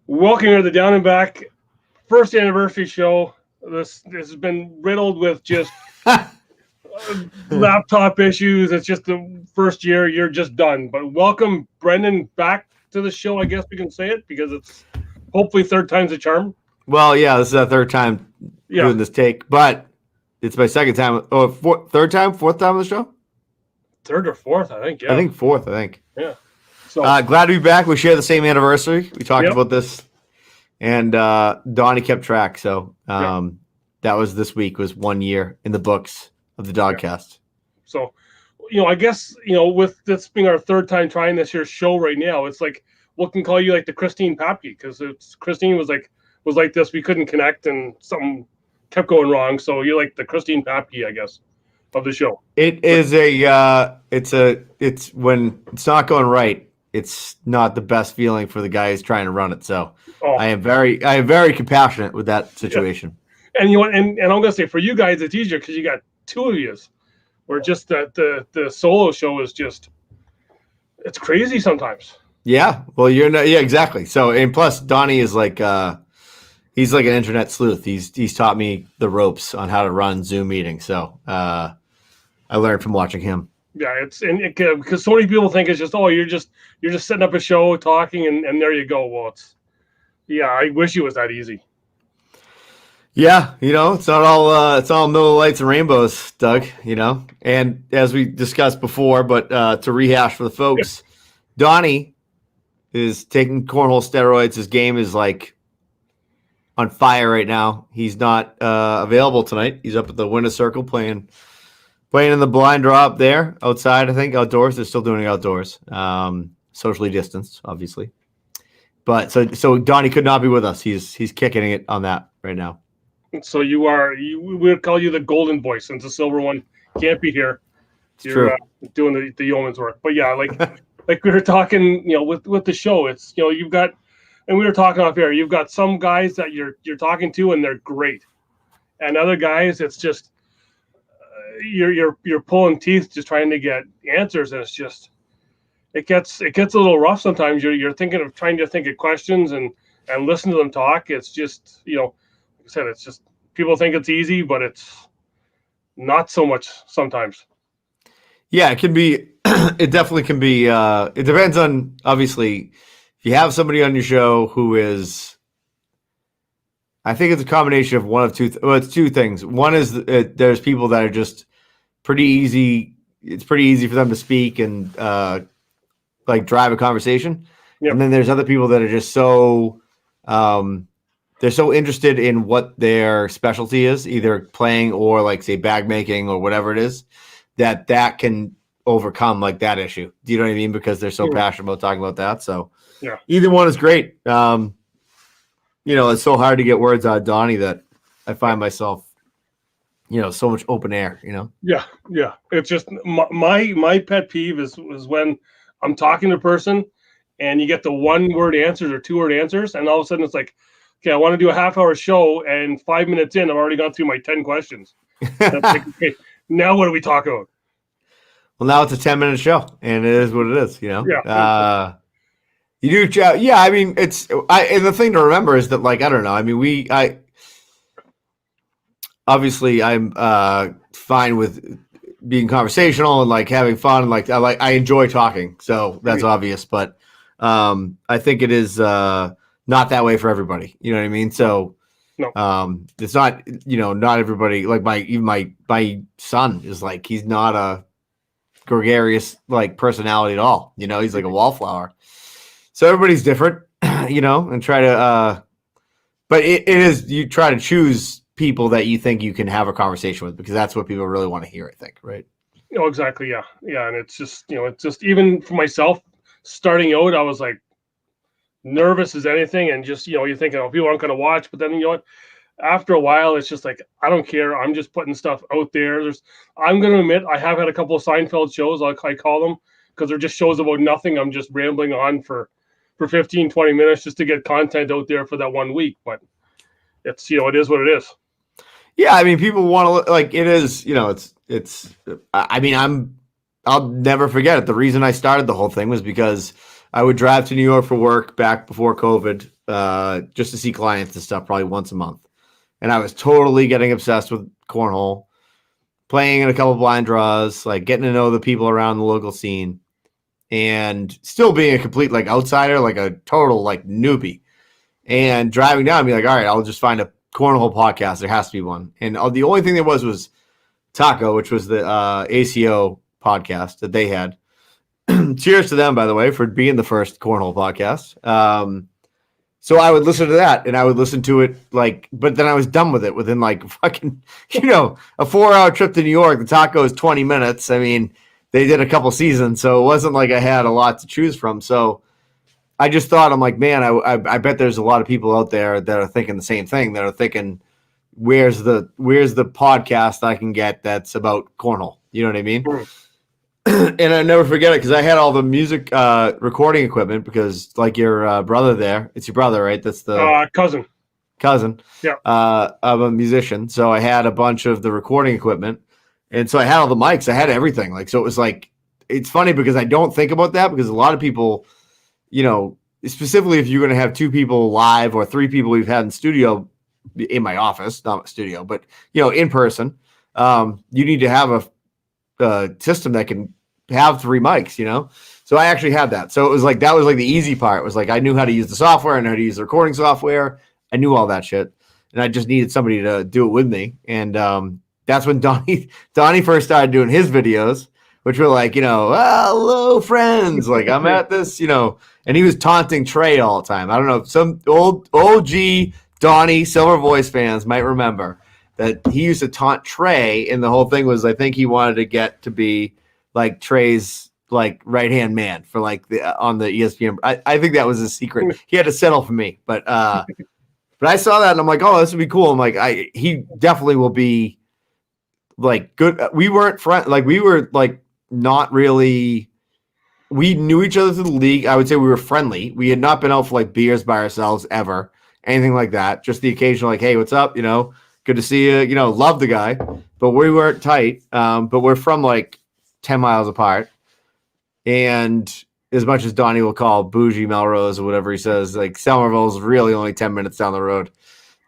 Welcome to the Down and Back first anniversary show. This has been riddled with just laptop issues. It's just the first year. You're just done. But welcome, Brendan, back to the show. I guess we can say it because it's hopefully third time's a charm. Well, yeah, this is our third time doing this take, but it's my second time. Oh, fourth time on the show? Third or fourth, I think. Yeah. I think fourth, I think. Yeah. So glad to be back. We share the same anniversary. We talked about this, and Donnie kept track. So that was this week was 1 year in the books of the Dogcast. So, I guess, with this being our third time trying this year's show right now, it's like, what can call you like the Christine Papke? Because Christine was like this. We couldn't connect and something kept going wrong. So you're like the Christine Papke, I guess, of the show. It is it's when it's not going right. It's not the best feeling for the guy who's trying to run it. So I am very compassionate with that situation. Yeah. And I'm gonna say for you guys it's easier because you got two of you. Where just the solo show is just it's crazy sometimes. Yeah, well, exactly. So and plus Donnie is like he's like an internet sleuth. He's taught me the ropes on how to run Zoom meetings. So I learned from watching him. Yeah, because so many people think it's just you're just setting up a show, talking, and there you go. Well, I wish it was that easy. Yeah, it's not all no lights and rainbows, Doug. And as we discussed before, but to rehash for the folks, Donnie is taking cornhole steroids. His game is like on fire right now. He's not available tonight. He's up at the winner's circle playing in the blind draw up there outside. I think outdoors. They're still doing it outdoors, socially distanced, obviously. But so Donnie could not be with us. He's kicking it on that right now. So we would call you the golden boy since the silver one can't be here. You're doing the yeoman's work. But yeah, like we were talking, with the show, it's you've got, and we were talking off air. You've got some guys that you're talking to and they're great, and other guys it's just you're pulling teeth just trying to get answers, and it's just it gets a little rough sometimes. You're trying to think of questions and listen to them talk. It's just like I said, it's just people think it's easy, but it's not so much sometimes. Yeah, it can be. It definitely can be. It depends on, obviously, if you have somebody on your show who is, I think it's a combination of one of two. Well, it's two things. One is there's people that are just pretty easy. It's pretty easy for them to speak and like drive a conversation. Yep. And then there's other people that are just so they're so interested in what their specialty is, either playing or like say bag making or whatever it is, that can overcome like that issue. Do you know what I mean? Because they're so passionate about talking about that. So either one is great. It's so hard to get words out of Donnie that I find myself, so much open air, Yeah. It's just my pet peeve is when I'm talking to a person and you get the 1-word answers or 2-word answers. And all of a sudden it's like, okay, I want to do a half-hour show, and 5 minutes in, I've already gone through my 10 questions. Like, okay, now what do we talk about? Well, now it's a 10-minute show, and it is what it is, Yeah. You do, yeah. I mean, and the thing to remember is that, like, I don't know. I mean, obviously I'm fine with being conversational and like having fun, and like I enjoy talking, so that's obvious. But I think it is not that way for everybody. You know what I mean? So it's not, not everybody, like my son is like, he's not a gregarious like personality at all. He's like a wallflower. So everybody's different, and try to, but it is, you try to choose people that you think you can have a conversation with, because that's what people really want to hear, I think. Right. Exactly. Yeah. Yeah. And it's just, even for myself starting out, I was like, nervous as anything, and just you're thinking, people aren't going to watch, but then after a while it's just like, I don't care, I'm just putting stuff out there. I'm going to admit I have had a couple of Seinfeld shows, I call them, because they're just shows about nothing. I'm just rambling on for 15-20 minutes just to get content out there for that 1 week, but it's it is what it is. Yeah, I mean, people want to, like, it is, it's I mean, I'll never forget it. The reason I started the whole thing was because I would drive to New York for work back before COVID, just to see clients and stuff, probably once a month. And I was totally getting obsessed with cornhole, playing in a couple blind draws, like getting to know the people around the local scene, and still being a complete like outsider, like a total like newbie. And driving down, and be like, all right, I'll just find a cornhole podcast. There has to be one. And the only thing there was Taco, which was the ACO podcast that they had. Cheers to them, by the way, for being the first cornhole podcast. So I would listen to that, and I would listen to it but then I was done with it within like fucking, a 4-hour trip to New York. The Taco is 20 minutes. I mean, they did a couple seasons, so it wasn't like I had a lot to choose from. So I just thought, I'm like, man, I bet there's a lot of people out there that are thinking the same thing, that are thinking, where's the podcast I can get that's about cornhole? You know what I mean? Mm. And I never forget it because I had all the music recording equipment because, like your brother there, it's your brother, right? That's the cousin. Yeah. Of a musician. So I had a bunch of the recording equipment, and so I had all the mics. I had everything. Like, so it was like, it's funny because I don't think about that because a lot of people, specifically if you're going to have 2 people live or 3 people we've had in studio in my office, not my studio, but in person, you need to have a system that can have 3 mics, So I actually had that. So it was like, that was like the easy part. It was like, I knew how to use the software. I knew how to use the recording software. I knew all that shit. And I just needed somebody to do it with me. And that's when Donnie first started doing his videos, which were like, hello friends. Like I'm at this, and he was taunting Trey all the time. I don't know. Some old OG Donnie Silver Voice fans might remember that he used to taunt Trey. And the whole thing was, I think he wanted to get to be like Trey's like right-hand man for like on the ESPN. I think that was his secret. He had to settle for me, but I saw that and I'm like, oh, this would be cool. I'm like, he definitely will be like good. We weren't friends. Like we were like not really. We knew each other through the league. I would say we were friendly. We had not been out for like beers by ourselves ever, anything like that. Just the occasional like, hey, what's up? Good to see you. Love the guy, but we weren't tight. But we're from like 10 miles apart. And as much as Donnie will call bougie Melrose or whatever he says, like Somerville's really only 10 minutes down the road.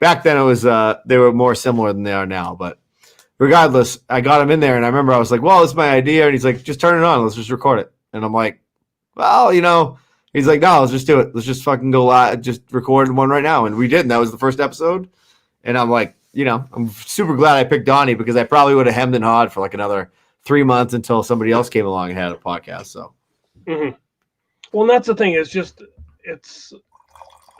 Back then it was, they were more similar than they are now. But regardless, I got him in there and I remember I was like, well, it's my idea. And he's like, just turn it on. Let's just record it. And I'm like, well, he's like, no, let's just do it. Let's just fucking go live. Just record one right now. And we did. And that was the first episode. And I'm like, I'm super glad I picked Donnie because I probably would have hemmed and hawed for like another 3 months until somebody else came along and had a podcast. So, Well, and that's the thing. It's just, that's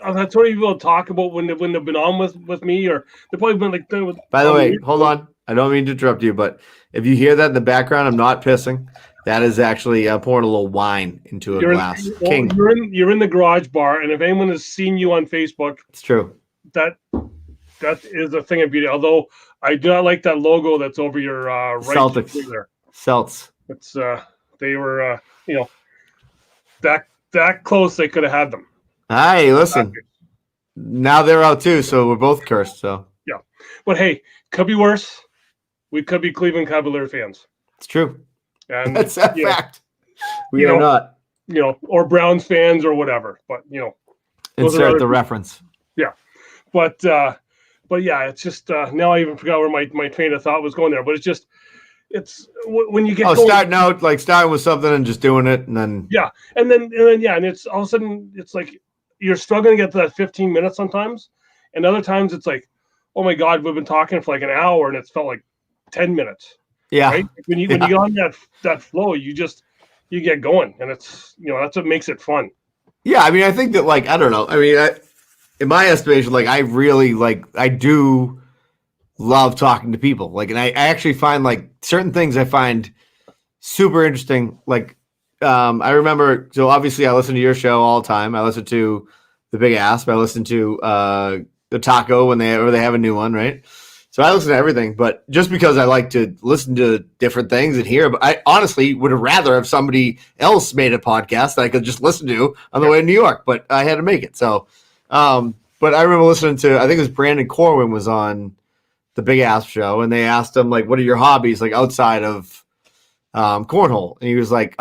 what people talk about when they've been on with me, or they've probably been like. By the way, hold on. I don't mean to interrupt you, but if you hear that in the background, I'm not pissing. That is actually pouring a little wine into a glass. King. You're in the garage bar, and if anyone has seen you on Facebook, it's true. That is a thing of beauty. Although I do not like that logo that's over your right Celtics there. Celts. It's they were that close they could have had them. Hey, listen. Now they're out too, so we're both cursed. So yeah, but hey, could be worse. We could be Cleveland Cavalier fans. It's true. And that's a fact. We are not. Or Browns fans or whatever. But insert the reference. Yeah, but yeah, it's just now I even forgot where my train of thought was going there. But it's when you get starting out, like starting with something and just doing it, and then and then it's all of a sudden it's like you're struggling to get to that 15 minutes sometimes, and other times it's like, oh my god, we've been talking for like an hour and it's felt like 10 minutes. Yeah, right? When you get on that flow, you get going, and it's that's what makes it fun. Yeah, I mean, I think that like I don't know. I mean, in my estimation, like I really I do love talking to people. Like, and I actually find like certain things I find super interesting. Like, I remember, so obviously I listen to your show all the time. I listen to the Big Asp. I listen to the Taco when they have a new one, right? So I listen to everything, but just because I like to listen to different things and hear, but I honestly would have rather have somebody else made a podcast that I could just listen to on the way to New York, but I had to make it. So, but I remember listening to, I think it was Brandon Corwin was on the Big Asp show, and they asked him like, what are your hobbies like outside of cornhole? And he was like,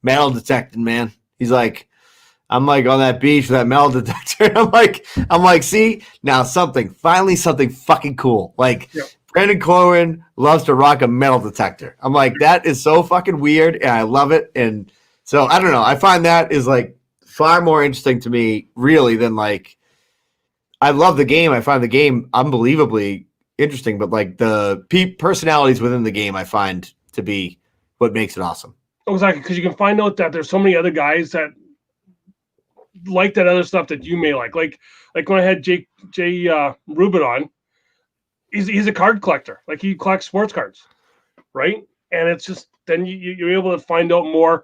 metal detecting, man. He's like, I'm like on that beach with that metal detector. I'm like, see, now finally something fucking cool. Like Yeah. Brandon Corwin loves to rock a metal detector. I'm like, that is so fucking weird, and I love it. And so I don't know. I find that is like far more interesting to me, really, than like I love the game. I find the game unbelievably interesting, but like the personalities within the game, I find to be what makes it awesome. Exactly, because you can find out that there's so many other guys that like that other stuff that you may like. Like when I had Jay Reuben on, he's a card collector. Like he collects sports cards, right? And it's just then you're able to find out more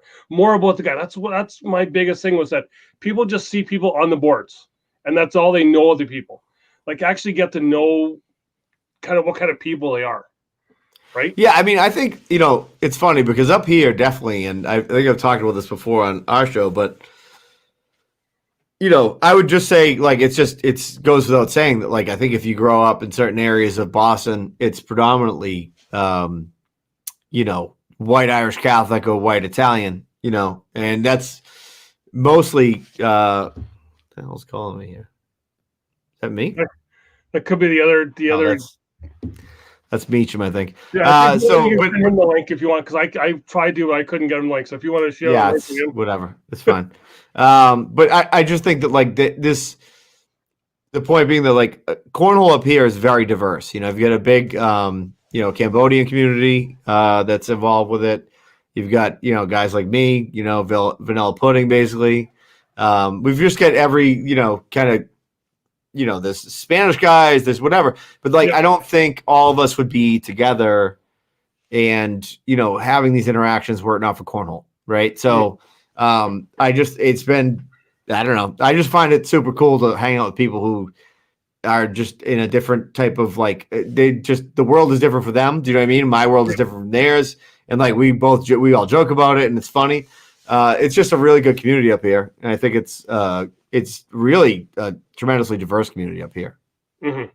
about the guy. That's my biggest thing was that people just see people on the boards, and that's all they know of the people. Like actually get to know kind of what kind of people they are, right? Yeah, I mean, I think it's funny because up here definitely, and I think I've talked about this before on our show, but I would just say like it goes without saying that like I think if you grow up in certain areas of Boston, it's predominantly white Irish Catholic or white Italian, and that's mostly the hell's calling me here? Is that me? That could be the other. That's Meacham, I think. Yeah, you can send him the link if you want, because I tried to, I couldn't get him the link. So if you want to share, yeah, whatever, it's fine. But I just think that like the point being that like cornhole up here is very diverse. You've got a big Cambodian community that's involved with it. You've got guys like me, vanilla pudding basically. We've just got every kind of there's Spanish guys, there's whatever, but like I don't think all of us would be together and having these interactions were it not for cornhole, right? So it's been, I don't know, I just find it super cool to hang out with people who are just in a different type of like the world is different for them. Do you know what I mean? My world is different from theirs, and like we all joke about it, and it's funny. It's just a really good community up here, and I think it's really a tremendously diverse community up here. Mm-hmm.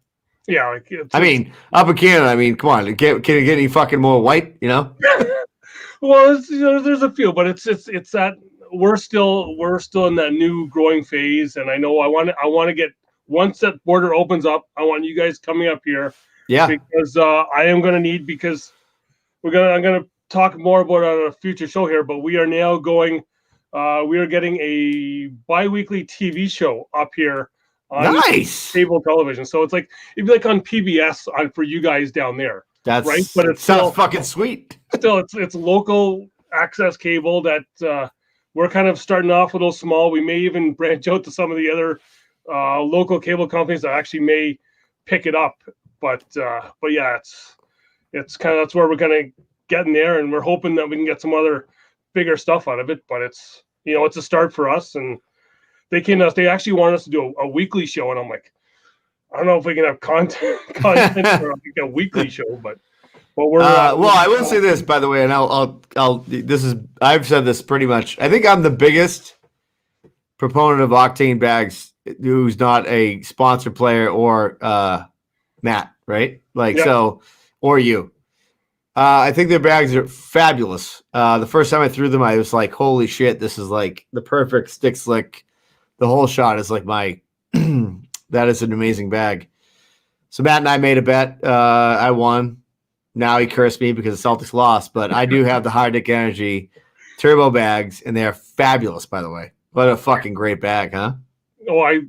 Yeah, like I mean, up in Canada. I mean, come on, can it get any fucking more white? Well, there's a few, but it's that we're still in that new growing phase, and I know I want to get once that border opens up. I want you guys coming up here, because I am going to need because I'm going to talk more about it on a future show here, but we are now going. We are getting a bi-weekly TV show up here on cable television. So it's like it'd be like on PBS for you guys down there. That's right, but it sounds fucking sweet. Still, it's local access cable that we're kind of starting off a little small. We may even branch out to some of the other local cable companies that actually may pick it up. But yeah, it's kind of that's where we're gonna get in there, and we're hoping that we can get some other bigger stuff out of it. But it's it's a start for us, and they actually want us to do a weekly show, and I'm like, I don't know if we can have content for like a weekly show, but we're well, I will say this, by the way, and I've said this pretty much. I think I'm the biggest proponent of Octane Bags, who's not a sponsored player or Matt, right? So, or you. I think their bags are fabulous. The first time I threw them, I was like, holy shit, this is like the perfect stick slick. The whole shot is like that is an amazing bag. So Matt and I made a bet. I won. Now he cursed me because the Celtics lost, but I do have the Hard Dick Energy turbo bags, and they're fabulous, by the way. What a fucking great bag, huh? Oh, I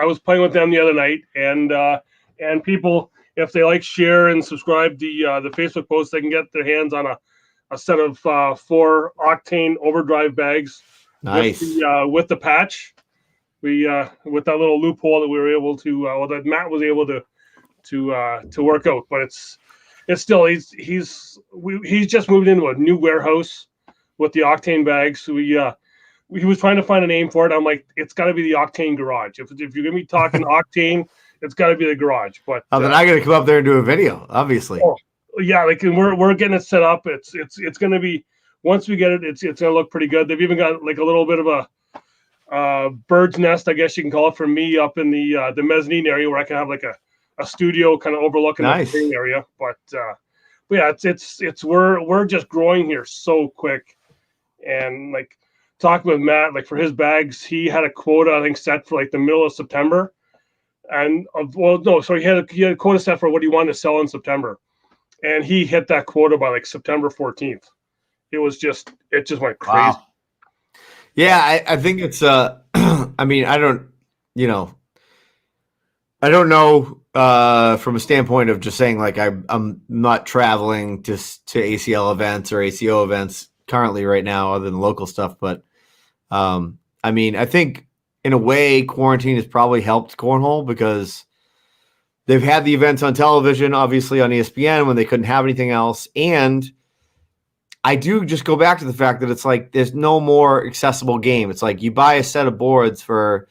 was playing with them the other night, and people, if they like, share and subscribe the Facebook post, they can get their hands on a set of 4 Octane Overdrive bags. Nice. With the patch. We with that little loophole that we were able to, that Matt was able to work out, but it's still he's just moved into a new warehouse with the Octane bags. So he was trying to find a name for it. I'm like, it's got to be the Octane Garage. If you're gonna be talking Octane, it's got to be the Garage. But then I got to come up there and do a video, obviously. Oh, yeah, like we're getting it set up. It's gonna be, once we get it, it's gonna look pretty good. They've even got like a little bit of a bird's nest, I guess you can call it, for me up in the mezzanine area where I can have like a studio kind of overlooking the area. But yeah, it's we're just growing here so quick, and like talking with Matt, like for his bags, he had a quota I think set for like the middle of September, and he had a quota set for what he wanted to sell in September, and he hit that quota by like September 14th. It just went crazy. Wow. Yeah, I think it's I mean, I don't know from a standpoint of just saying like I'm not traveling to ACL events or ACO events currently right now other than local stuff, but I mean, I think in a way quarantine has probably helped cornhole because they've had the events on television, obviously on ESPN when they couldn't have anything else, and I do just go back to the fact that it's like there's no more accessible game. It's like you buy a set of boards for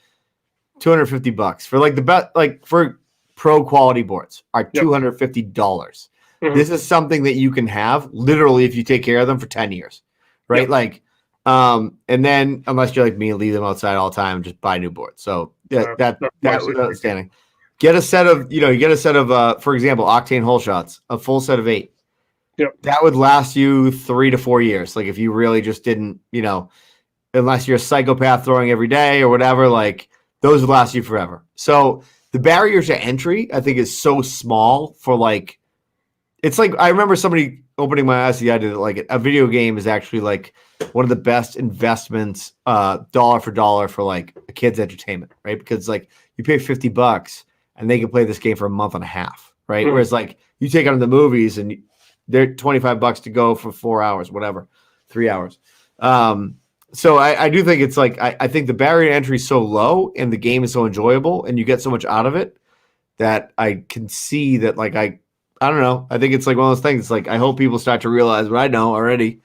$250 for like the best, like for pro quality boards are $250. Mm-hmm. This is something that you can have literally if you take care of them for 10 years, right? Yep. Like, and then unless you're like me, leave them outside all the time and just buy new boards. So that was outstanding. Get a set of, for example, Octane hole shots, a full set of 8. Yep. That would last you 3 to 4 years. Like if you really just didn't, unless you're a psychopath throwing every day or whatever, like those would last you forever. So the barrier to entry, I think, is so small for like, it's like, I remember somebody opening my eyes to the idea that like a video game is actually like one of the best investments, dollar for dollar for like a kid's entertainment, right? Because like you pay $50 and they can play this game for a month and a half, right? Mm-hmm. Whereas like you take on the movies and they're $25 to go for 4 hours, whatever, 3 hours. So I do think it's like I think the barrier to entry is so low and the game is so enjoyable and you get so much out of it that I can see that like I don't know. I think it's like one of those things. It's like I hope people start to realize what I know already,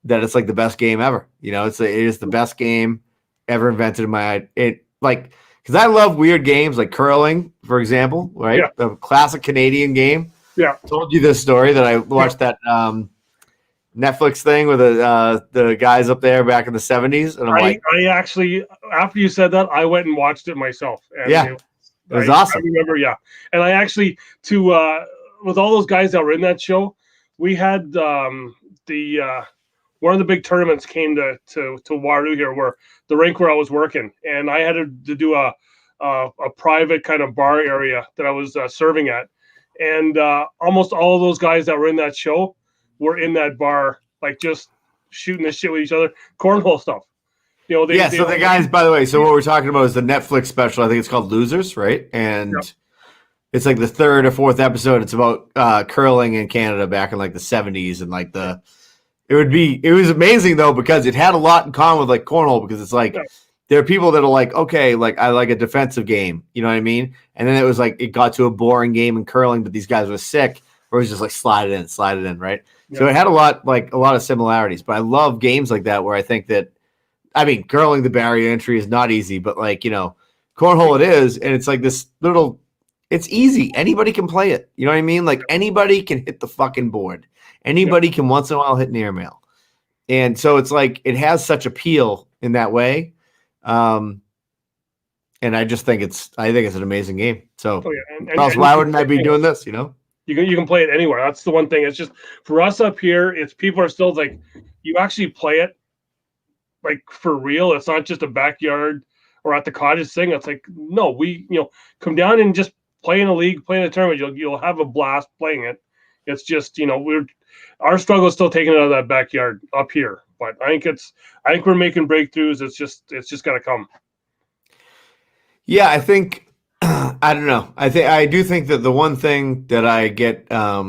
that it's like the best game ever. It is the best game ever invented in my because I love weird games like curling, for example, right? Yeah. The classic Canadian game. Yeah, told you this story that I watched that Netflix thing with the guys up there back in the 70s, and I actually, after you said that, I went and watched it myself. And it was awesome. I remember, and I actually with all those guys that were in that show, we had one of the big tournaments came to Waterloo here, where the rink where I was working, and I had to do a private kind of bar area that I was serving at. And almost all of those guys that were in that show were in that bar, like just shooting the shit with each other, cornhole stuff. So the guys, by the way, so what we're talking about is the Netflix special. I think it's called Losers, right? And it's like the 3rd or 4th episode. It's about curling in Canada back in like the 70s, and like it was amazing though because it had a lot in common with like cornhole because it's like. Yeah. There are people that are like, okay, like I like a defensive game, you know what I mean? And then it was like it got to a boring game in curling, but these guys were sick, or it was just like slide it in, right? Yeah. So it had a lot of similarities. But I love games like that where I think that, I mean, curling the barrier entry is not easy, but like cornhole it is, and it's like this little, it's easy. Anybody can play it, you know what I mean? Like anybody can hit the fucking board. Anybody can once in a while hit an airmail, and so it's like it has such appeal in that way. And I just think it's an amazing game. So why wouldn't I be doing this? You can play it anywhere. That's the one thing. It's just for us up here, it's people are still like, you actually play it like for real. It's not just a backyard or at the cottage thing. It's like, no, we, come down and just play in a league, play in a tournament. You'll have a blast playing it. It's just, our struggle is still taking it out of that backyard up here. But I think we're making breakthroughs. It's just got to come. Yeah, I think I don't know. I do think that the one thing that I get, I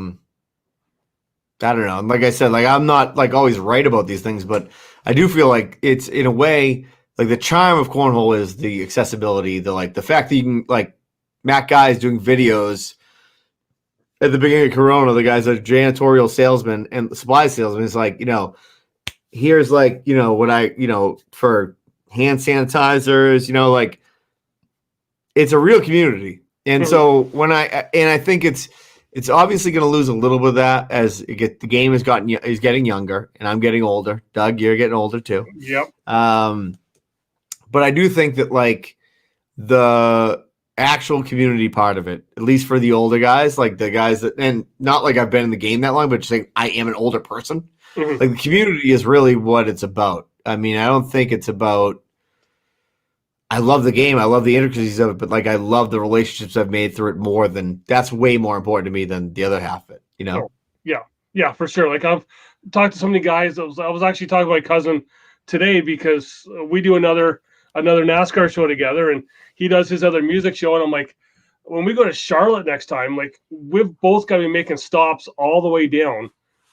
don't know. Like I said, like I'm not like always right about these things, but I do feel like it's in a way like the charm of cornhole is the accessibility, the fact that you can like Matt Guy's doing videos at the beginning of Corona. The guy's a janitorial salesman and supply salesman. Is like here's like, what I, for hand sanitizers, like it's a real community. And so I think it's obviously going to lose a little bit of that as the game is getting younger and I'm getting older. Doug, you're getting older too. Yep. But I do think that like the actual community part of it, at least for the older guys, like the guys that, and not like I've been in the game that long, but just like I am an older person. Like the community is really what it's about. I mean, I don't think it's about. I love the game. I love the intricacies of it, but like I love the relationships I've made through it more than that's way more important to me than the other half of it. You know? Oh, yeah, for sure. Like I've talked to so many guys. I was actually talking to my cousin today because we do another NASCAR show together, and he does his other music show. And I'm like, when we go to Charlotte next time, like we've both got to be making stops all the way down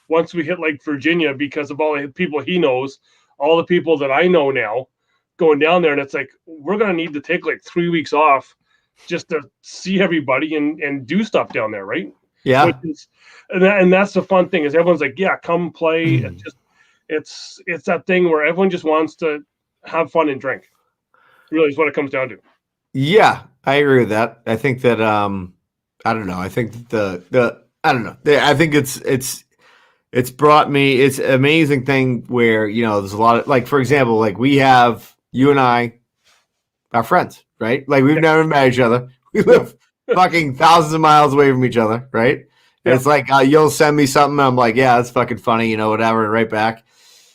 once we hit like Virginia because of all the people he knows, all the people that I know now going down there. And it's like, we're going to need to take like 3 weeks off just to see everybody and do stuff down there. Right. Yeah. Which is, and that's the fun thing is everyone's like, yeah, come play. It's that thing where everyone just wants to have fun and drink. Really is what it comes down to. Yeah, I agree with that. I think that I don't know. I think that I don't know. I think it's brought me. It's an amazing thing where there's a lot of like, for example, like we have you and I are friends, right? Like we've never met each other. We live fucking thousands of miles away from each other, right? And it's like you'll send me something, and I'm like, yeah, that's fucking funny, whatever, and right back.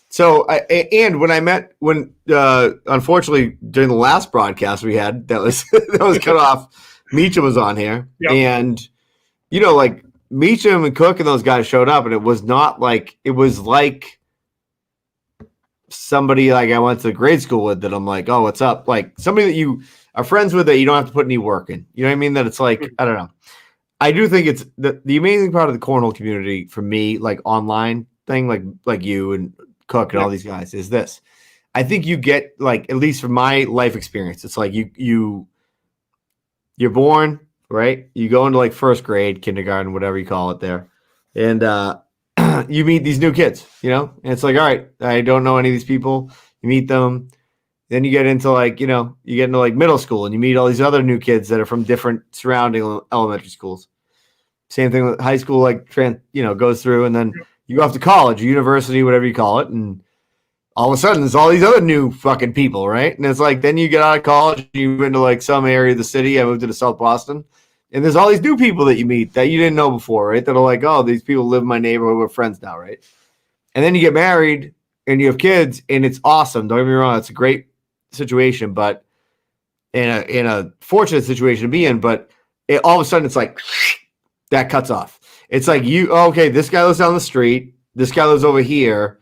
So, when unfortunately during the last broadcast we had that was cut off, Meacham was on here, and like Meacham and Cook and those guys showed up, and it was not like it was like somebody like I went to grade school with that I'm like, oh, what's up? Like somebody that you are friends with that you don't have to put any work in. You know what I mean? That it's like I don't know. I do think it's the amazing part of the cornhole community for me, like online thing, like you and Cook and all these guys is this. I think you get like, at least from my life experience, it's like you're born, right? You go into like first grade, kindergarten, whatever you call it there. And you meet these new kids, and it's like, all right, I don't know any of these people. You meet them. Then you get into like, middle school and you meet all these other new kids that are from different surrounding elementary schools. Same thing with high school, like, goes through, and then you go off to college, university, whatever you call it, and all of a sudden there's all these other new fucking people, right? And it's like, then you get out of college, you move into like some area of the city. I moved into South Boston, and there's all these new people that you meet that you didn't know before, right? That are like, oh, these people live in my neighborhood, we're friends now, right? And then you get married and you have kids, and it's awesome. Don't get me wrong, it's a great situation, but in a fortunate situation to be in, but all of a sudden it's like that cuts off. It's like this guy lives down the street, this guy lives over here.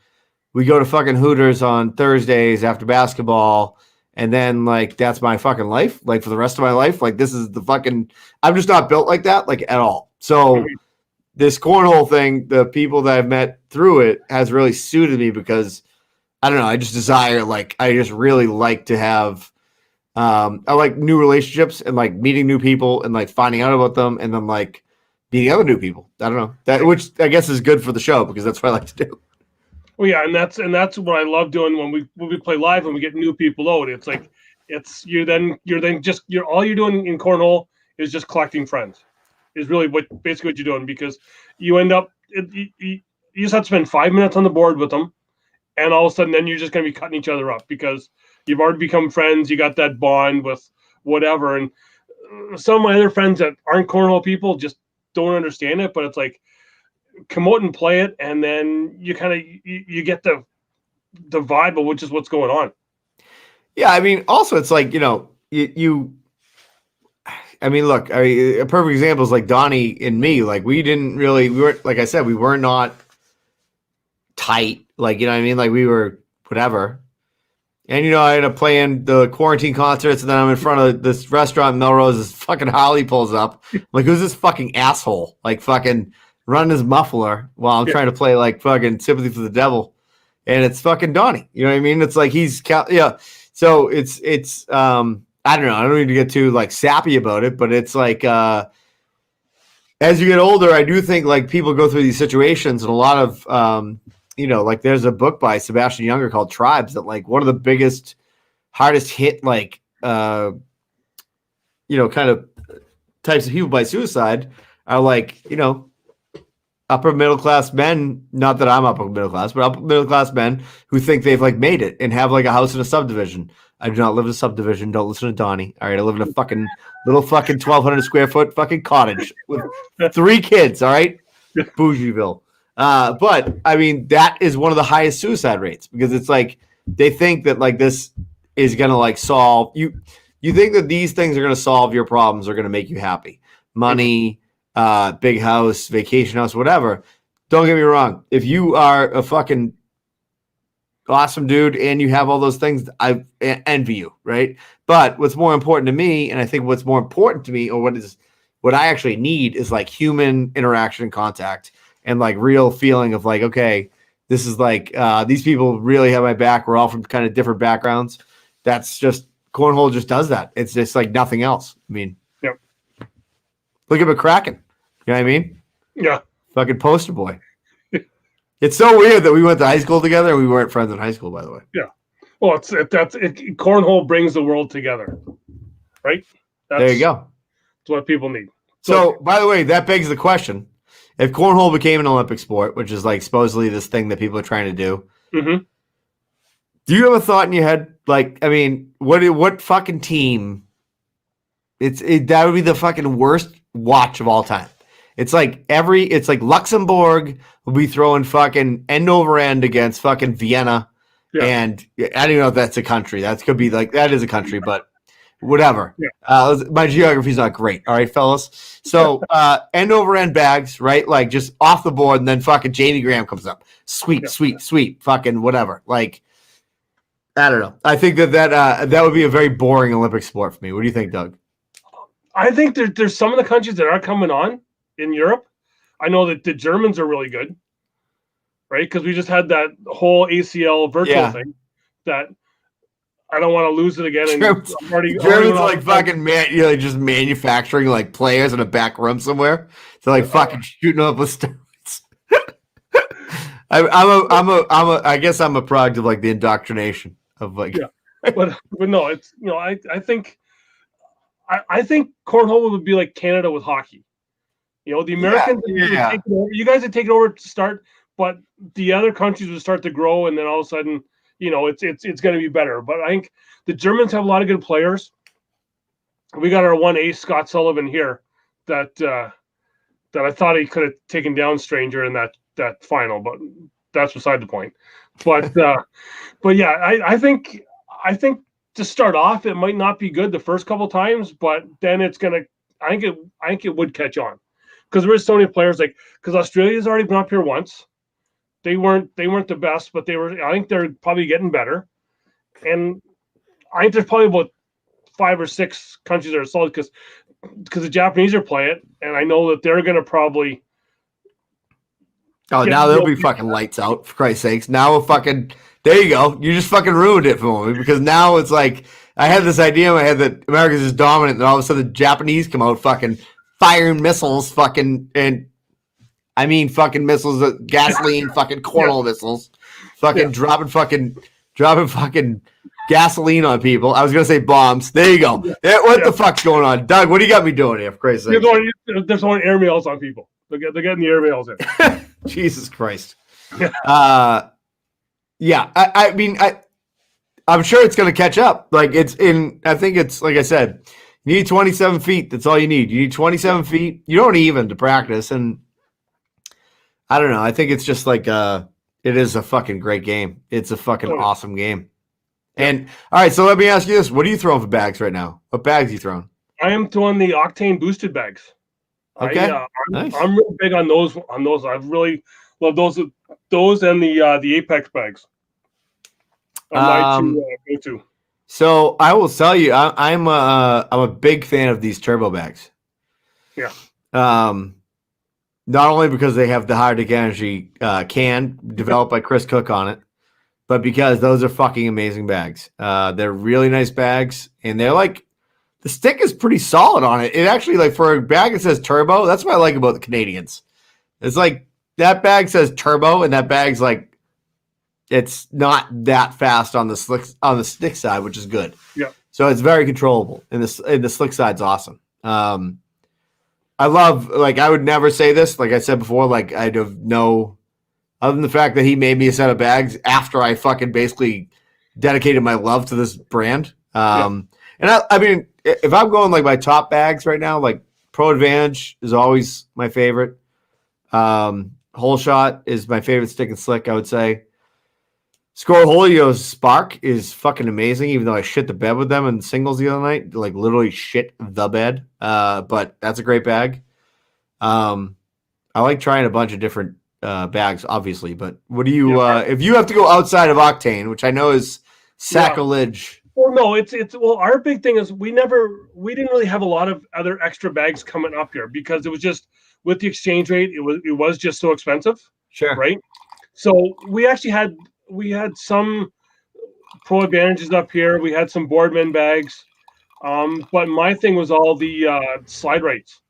We go to fucking Hooters on Thursdays after basketball, and then like that's my fucking life. Like for the rest of my life, like this is the fucking. I'm just not built like that, like at all. So this cornhole thing, the people that I've met through it has really suited me because I don't know. I just desire I just really like to have. I like new relationships and like meeting new people and like finding out about them and then like meeting other new people. I don't know that, which I guess is good for the show because that's what I like to do. Well, yeah, and that's what I love doing when we play live and we get new people out. It's like you're all you're doing in cornhole is just collecting friends. Is really basically what you're doing because you end up you just have to spend 5 minutes on the board with them, and all of a sudden then you're just going to be cutting each other up because you've already become friends. You got that bond with whatever, and some of my other friends that aren't cornhole people just don't understand it. But it's like, come out and play it, and then you kind of get the vibe of which is what's going on. Yeah, I mean, also it's like I mean, look, a perfect example is like Donnie and me. Like we weren't like I said, we were not tight. Like what I mean, like we were whatever. And I ended up playing the quarantine concerts, and then I'm in front of this restaurant in Melrose. This fucking Holly pulls up. I'm like, who's this fucking asshole? Like fucking running his muffler while I'm trying to play like fucking Sympathy for the Devil, and it's fucking Donnie. You know what I mean? It's like So it's I don't know. I don't need to get too like sappy about it, but it's like as you get older, I do think like people go through these situations, and a lot of like there's a book by Sebastian Younger called Tribes that like one of the biggest, hardest hit like kind of types of people by suicide are like upper middle class men. Not that I'm upper middle class, but upper middle class men who think they've like made it and have like a house in a subdivision. I do not live in a subdivision. Don't listen to Donnie. All right, I live in a fucking little fucking 1,200 square foot fucking cottage with 3 kids. All right, Bougieville. But I mean, that is one of the highest suicide rates because it's like they think that like this is gonna like solve you. You think that these things are gonna solve your problems, are gonna make you happy. Money, big house, vacation house, whatever. Don't get me wrong. If you are a fucking awesome dude and you have all those things, I envy you, right? But what's more important to me, and I think what's more important to me, or what I actually need, is like human interaction and contact, and like real feeling of like, okay, this is like these people really have my back. We're all from kind of different backgrounds. That's just cornhole just does that. It's just like nothing else. I mean, yep. Look at McCracken. You know what I mean? Yeah. Fucking poster boy. It's so weird that we went to high school together and we weren't friends in high school, by the way. Yeah. Well, cornhole brings the world together, right? There you go. That's what people need. So, by the way, that begs the question: if cornhole became an Olympic sport, which is like supposedly this thing that people are trying to do, do you have a thought in your head? Like, I mean, what fucking team? That would be the fucking worst watch of all time. It's like Luxembourg will be throwing fucking end over end against fucking Vienna. Yeah. And I don't know if that's a country. That could be like, that is a country, but whatever. Yeah. My geography's not great. All right, fellas. So end over end bags, right? Like just off the board, and then fucking Jamie Graham comes up. Sweet, fucking whatever. Like, I don't know. I think that would be a very boring Olympic sport for me. What do you think, Doug? I think there's some of the countries that are coming on in Europe. I know that the Germans are really good, right? Because we just had that whole ACL virtual thing that I don't want to lose it again. And Germans like fucking just manufacturing like players in a back room somewhere. So like fucking shooting up with steroids. I guess I'm a product of like the indoctrination of like. Yeah. But no, it's I think cornhole would be like Canada with hockey. The Americans, you guys would take it over to start, but the other countries would start to grow, and then all of a sudden, it's going to be better. But I think the Germans have a lot of good players. We got our one ace, Scott Sullivan, here that I thought he could have taken down Stranger in that final, but that's beside the point. But yeah, I think to start off, it might not be good the first couple times, but then it's gonna. I think it would catch on. Because there is so many players because Australia's already been up here once. They weren't the best, but I think they're probably getting better. And I think there's probably about 5 or 6 countries that are solid because the Japanese are playing it, and I know that they're gonna probably. Oh, now they'll be fucking lights out, for Christ's sakes. Now there you go. You just fucking ruined it for me because now it's like I had this idea in my head that America's is dominant, and all of a sudden the Japanese come out fucking firing missiles, fucking missiles, gasoline, fucking cornhole missiles, fucking dropping fucking gasoline on people. I was gonna say bombs. There you go. What the fuck's going on, Doug? What do you got me doing here? For Christ's sake? They're throwing airmails on people. They're getting the airmails in. Jesus Christ. I mean, I'm sure it's gonna catch up. Like I think it's like I said. You need 27 feet. That's all you need. You need 27 feet. You don't even to practice. And I don't know. I think it's just like it is a fucking great game. It's a fucking awesome game. And all right, so let me ask you this. What are you throwing for bags right now? What bags are you throwing? I am throwing the Octane boosted bags. Okay. Nice. I'm really big on those. I really love those and the Apex bags. My two go-to. So I will tell you, I'm a big fan of these turbo bags. Yeah. Not only because they have the Hydrokic Energy can developed by Chris Cook on it, but because those are fucking amazing bags. They're really nice bags, and they're like the stick is pretty solid on it. It actually like for a bag that says turbo. That's what I like about the Canadians. It's like that bag says turbo, and that bag's like. It's not that fast on the stick side, which is good. Yeah. So it's very controllable, and the slick side's awesome. I love I would never say this, like I said before, like I'd have no other than the fact that he made me a set of bags after I fucking basically dedicated my love to this brand. And I mean, if I'm going like my top bags right now, like Pro Advantage is always my favorite. Whole Shot is my favorite stick and slick, I would say. Scorholio's Spark is fucking amazing, even though I shit the bed with them in singles the other night. Like literally shit the bed. But that's a great bag. I like trying a bunch of different bags, obviously. But what do you if you have to go outside of Octane, which I know is sacrilege? Well, no, it's well, our big thing is we didn't really have a lot of other extra bags coming up here because it was just with the exchange rate, it was just so expensive. Sure. Right. So we actually had some Pro Advantages up here. We had some Boardman bags. But my thing was all the slide rates.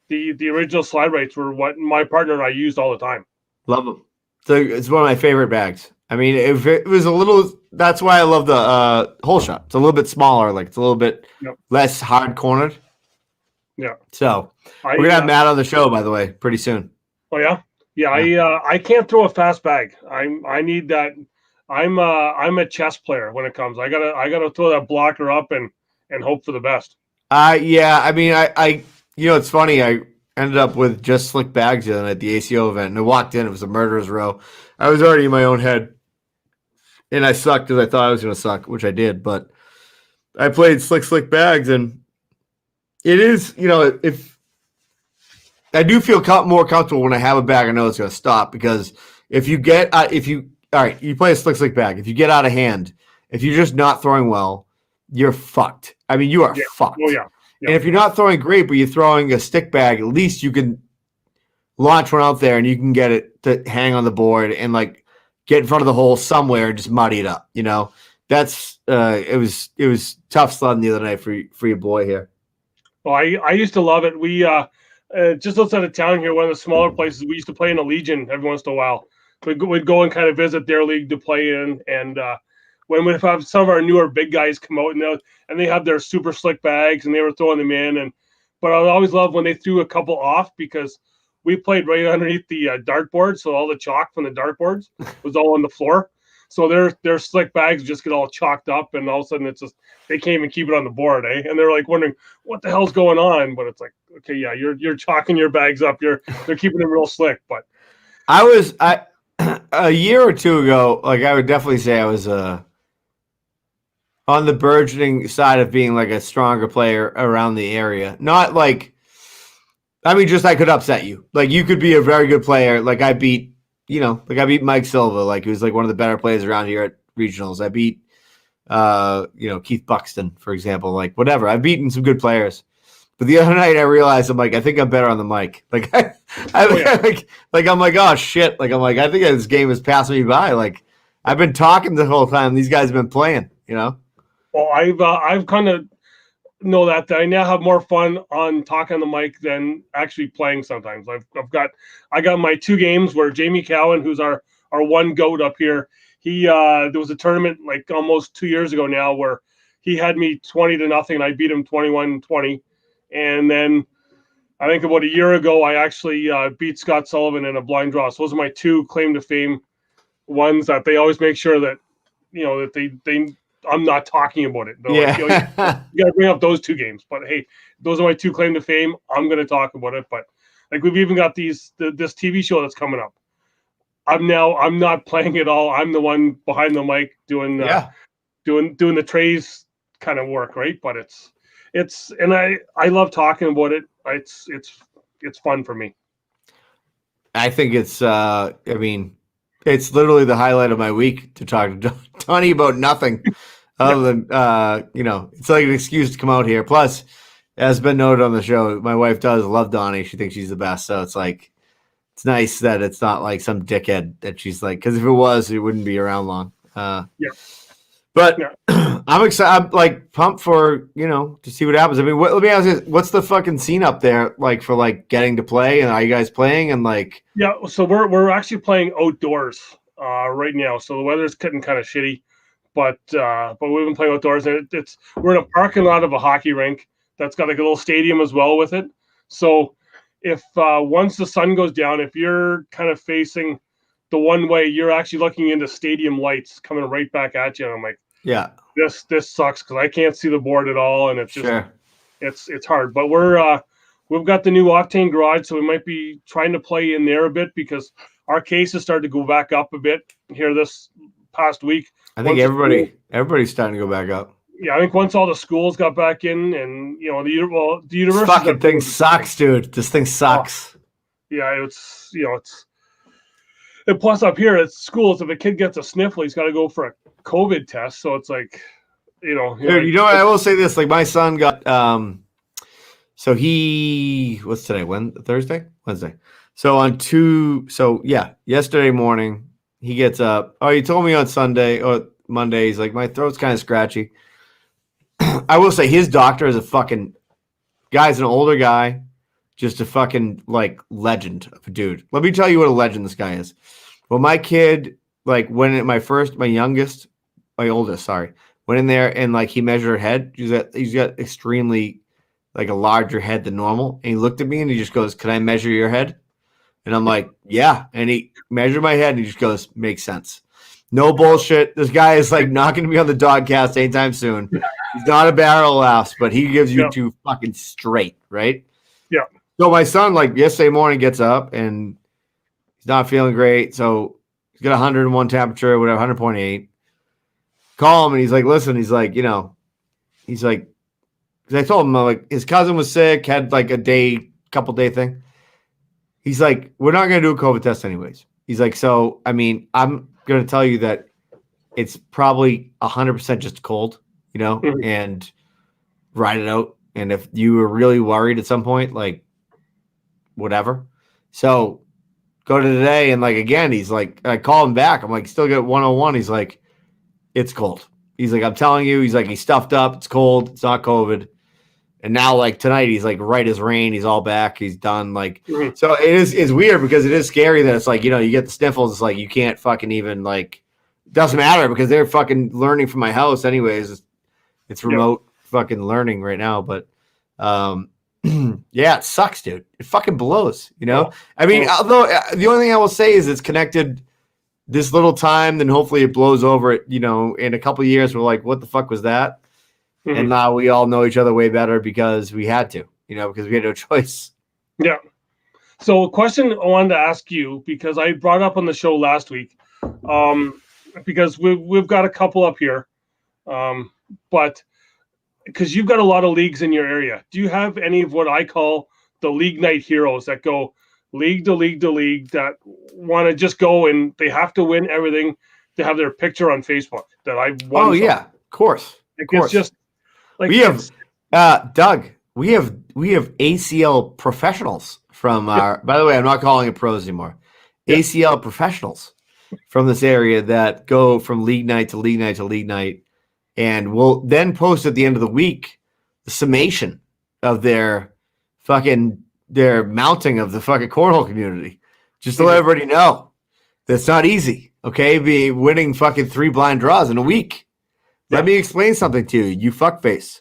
The original slide rates were what my partner and I used all the time. Love them. So it's one of my favorite bags. I mean, if it was a little, that's why I love the hole shot. It's a little bit smaller, like it's a little bit less hard cornered. Yeah. So we're gonna have Matt on the show, by the way, pretty soon. Oh yeah, yeah. I can't throw a fast bag. I need that. I'm a chess player when it comes. I gotta throw that blocker up and hope for the best. Yeah. I mean, I it's funny. I ended up with just slick bags the other night at the ACO event, and I walked in. It was a murderer's row. I was already in my own head, and I sucked because I thought I was going to suck, which I did. But I played slick bags, and it is, if I do feel more comfortable when I have a bag, I know it's going to stop because if you get all right, you play a slick bag. If you get out of hand, if you're just not throwing well, you're fucked. I mean, you are fucked. Oh yeah. And if you're not throwing great, but you're throwing a stick bag, at least you can launch one out there and you can get it to hang on the board and like get in front of the hole somewhere and just muddy it up. That's it was tough sledding the other night for your boy here. Well, I used to love it. We just outside of town here, one of the smaller places, we used to play in a Legion every once in a while. We'd go and kind of visit their league to play in, and when we have some of our newer big guys come out and they have their super slick bags and they were throwing them in, but I always loved when they threw a couple off because we played right underneath the dartboard, so all the chalk from the dartboards was all on the floor. So their slick bags just get all chalked up, and all of a sudden it's just they can't even keep it on the board, eh? And they're like wondering what the hell's going on. But it's like, okay, yeah, you're chalking your bags up. They're keeping them real slick. But I a year or two ago, like I would definitely say I was on the burgeoning side of being like a stronger player around the area. Not like, I mean, just I could upset you. Like you could be a very good player. Like I beat Mike Silva. Like he was like one of the better players around here at regionals. I beat, Keith Buxton, for example. Like whatever. I've beaten some good players. But the other night I realized I think I'm better on the mic. Like I'm like, oh shit. Like I'm like, I think this game is passing me by. Like I've been talking the whole time. These guys have been playing, Well, I've kind of know that I now have more fun on talking on the mic than actually playing sometimes. I got my 2 games where Jamie Cowan, who's our one goat up here, he there was a tournament like almost 2 years ago now where he had me 20-0 and I beat him 21-20. And then I think about a year ago, I actually beat Scott Sullivan in a blind draw. So those are my 2 claim to fame ones that they always make sure that, that they I'm not talking about it. Yeah. You got to bring up those 2 games. But hey, those are my 2 claim to fame. I'm going to talk about it. But like we've even got this TV show that's coming up. I'm not playing it all. I'm the one behind the mic doing the trays kind of work, right? But it's and I love talking about it. It's fun for me. I think it's it's literally the highlight of my week to talk to Donnie about nothing other than it's like an excuse to come out here. Plus, as been noted on the show, my wife does love Donnie. She thinks she's the best. So it's like it's nice that it's not like some dickhead that she's like, because if it was, it wouldn't be around long. But I'm excited. I'm like pumped for to see what happens. I mean, let me ask you, what's the fucking scene up there like for like getting to play? And are you guys playing? And like, so we're actually playing outdoors right now. So the weather's getting kind of shitty, but we've been playing outdoors, and we're in a parking lot of a hockey rink that's got like a little stadium as well with it. So if once the sun goes down, if you're kind of facing the one way, you're actually looking into stadium lights coming right back at you. And I'm like, this sucks because I can't see the board at all, and it's just it's hard. But we've got the new Octane garage, so we might be trying to play in there a bit because our cases started to go back up a bit here this past week. I think everybody's starting to go back up. Yeah, I think once all the schools got back in, and the university. This fucking thing sucks, dude. This thing sucks. Yeah, it's and plus up here at schools, if a kid gets a sniffle, he's got to go for a COVID test. So it's like, dude, I will say this: like my son got so what's today? Wednesday. So yesterday morning he gets up. Oh, he told me on Sunday or Monday. He's like, my throat's kind of scratchy. I will say his doctor is a fucking guy's an older guy, just a fucking like legend of a dude. Let me tell you what a legend this guy is. Well, my kid, like when my oldest, went in there and like he measured her head. He's got extremely like a larger head than normal. And he looked at me and he just goes, "Can I measure your head?" And I'm like, "Yeah." And he measured my head and he just goes, "Makes sense." No bullshit. This guy is like not going to be on the Dogcast anytime soon. He's not a barrel of laughs, but he gives you two fucking straight, right? Yeah. So my son, like yesterday morning, gets up and he's not feeling great. So he's got 101 temperature, whatever, 100.8. Call him and he's like, listen, he's like, he's like, because I told him like his cousin was sick, had like couple day thing. He's like, we're not going to do a COVID test anyways. He's like, so, I mean, I'm going to tell you that it's probably 100% just cold, and ride it out. And if you were really worried at some point, like whatever. So go to today. And like, again, he's like, I call him back. I'm like, still got 101. He's like, it's cold. He's like, I'm telling you, he's like, he's stuffed up. It's cold. It's not COVID. And now like tonight, he's like right as rain. He's all back. He's done. Like, so it's weird because it is scary that it's like, you get the sniffles. It's like, you can't fucking even like, doesn't matter because they're fucking learning from my house anyways. It's remote fucking learning right now. But yeah, it sucks, dude. It fucking blows, I mean, although the only thing I will say is it's connected this little time, then hopefully it blows over it, in a couple of years, we're like, what the fuck was that? And now we all know each other way better because we had to, because we had no choice. Yeah. So a question I wanted to ask you, because I brought up on the show last week, because we've got a couple up here, but because you've got a lot of leagues in your area, do you have any of what I call the league night heroes that go league to league to league that want to just go and they have to win everything to have their picture on Facebook that I won? Oh, yeah, of course. It's just like we have Doug. We have ACL professionals from our. By the way, I'm not calling it pros anymore. Yeah. ACL professionals from this area that go from league night to league night to league night, and we'll then post at the end of the week the summation of their mounting of the fucking cornhole community, just to let everybody know that's not easy. Okay, be winning fucking 3 blind draws in a week. Let me explain something to you, you fuckface.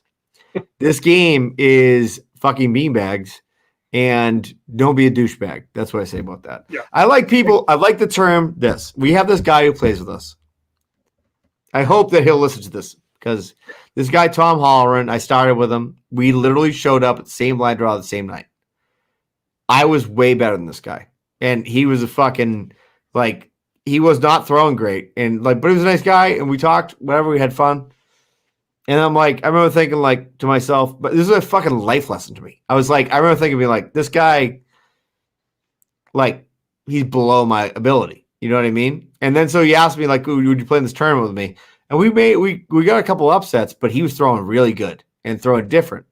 This game is fucking beanbags, and don't be a douchebag. That's what I say about that. Yeah. I like the term this. We have this guy who plays with us. I hope that he'll listen to this because this guy, Tom Holleran, I started with him. We literally showed up at the same blind draw the same night. I was way better than this guy. And he was a fucking, like, he was not throwing great. And, like, but he was a nice guy, and we talked, whatever, we had fun. And I'm like, I remember thinking, like, to myself, but this is a fucking life lesson to me. I was like, I remember thinking, being like, this guy, like, he's below my ability. You know what I mean? And then so he asked me, like, would you play in this tournament with me? And we got a couple upsets, but he was throwing really good and throwing different.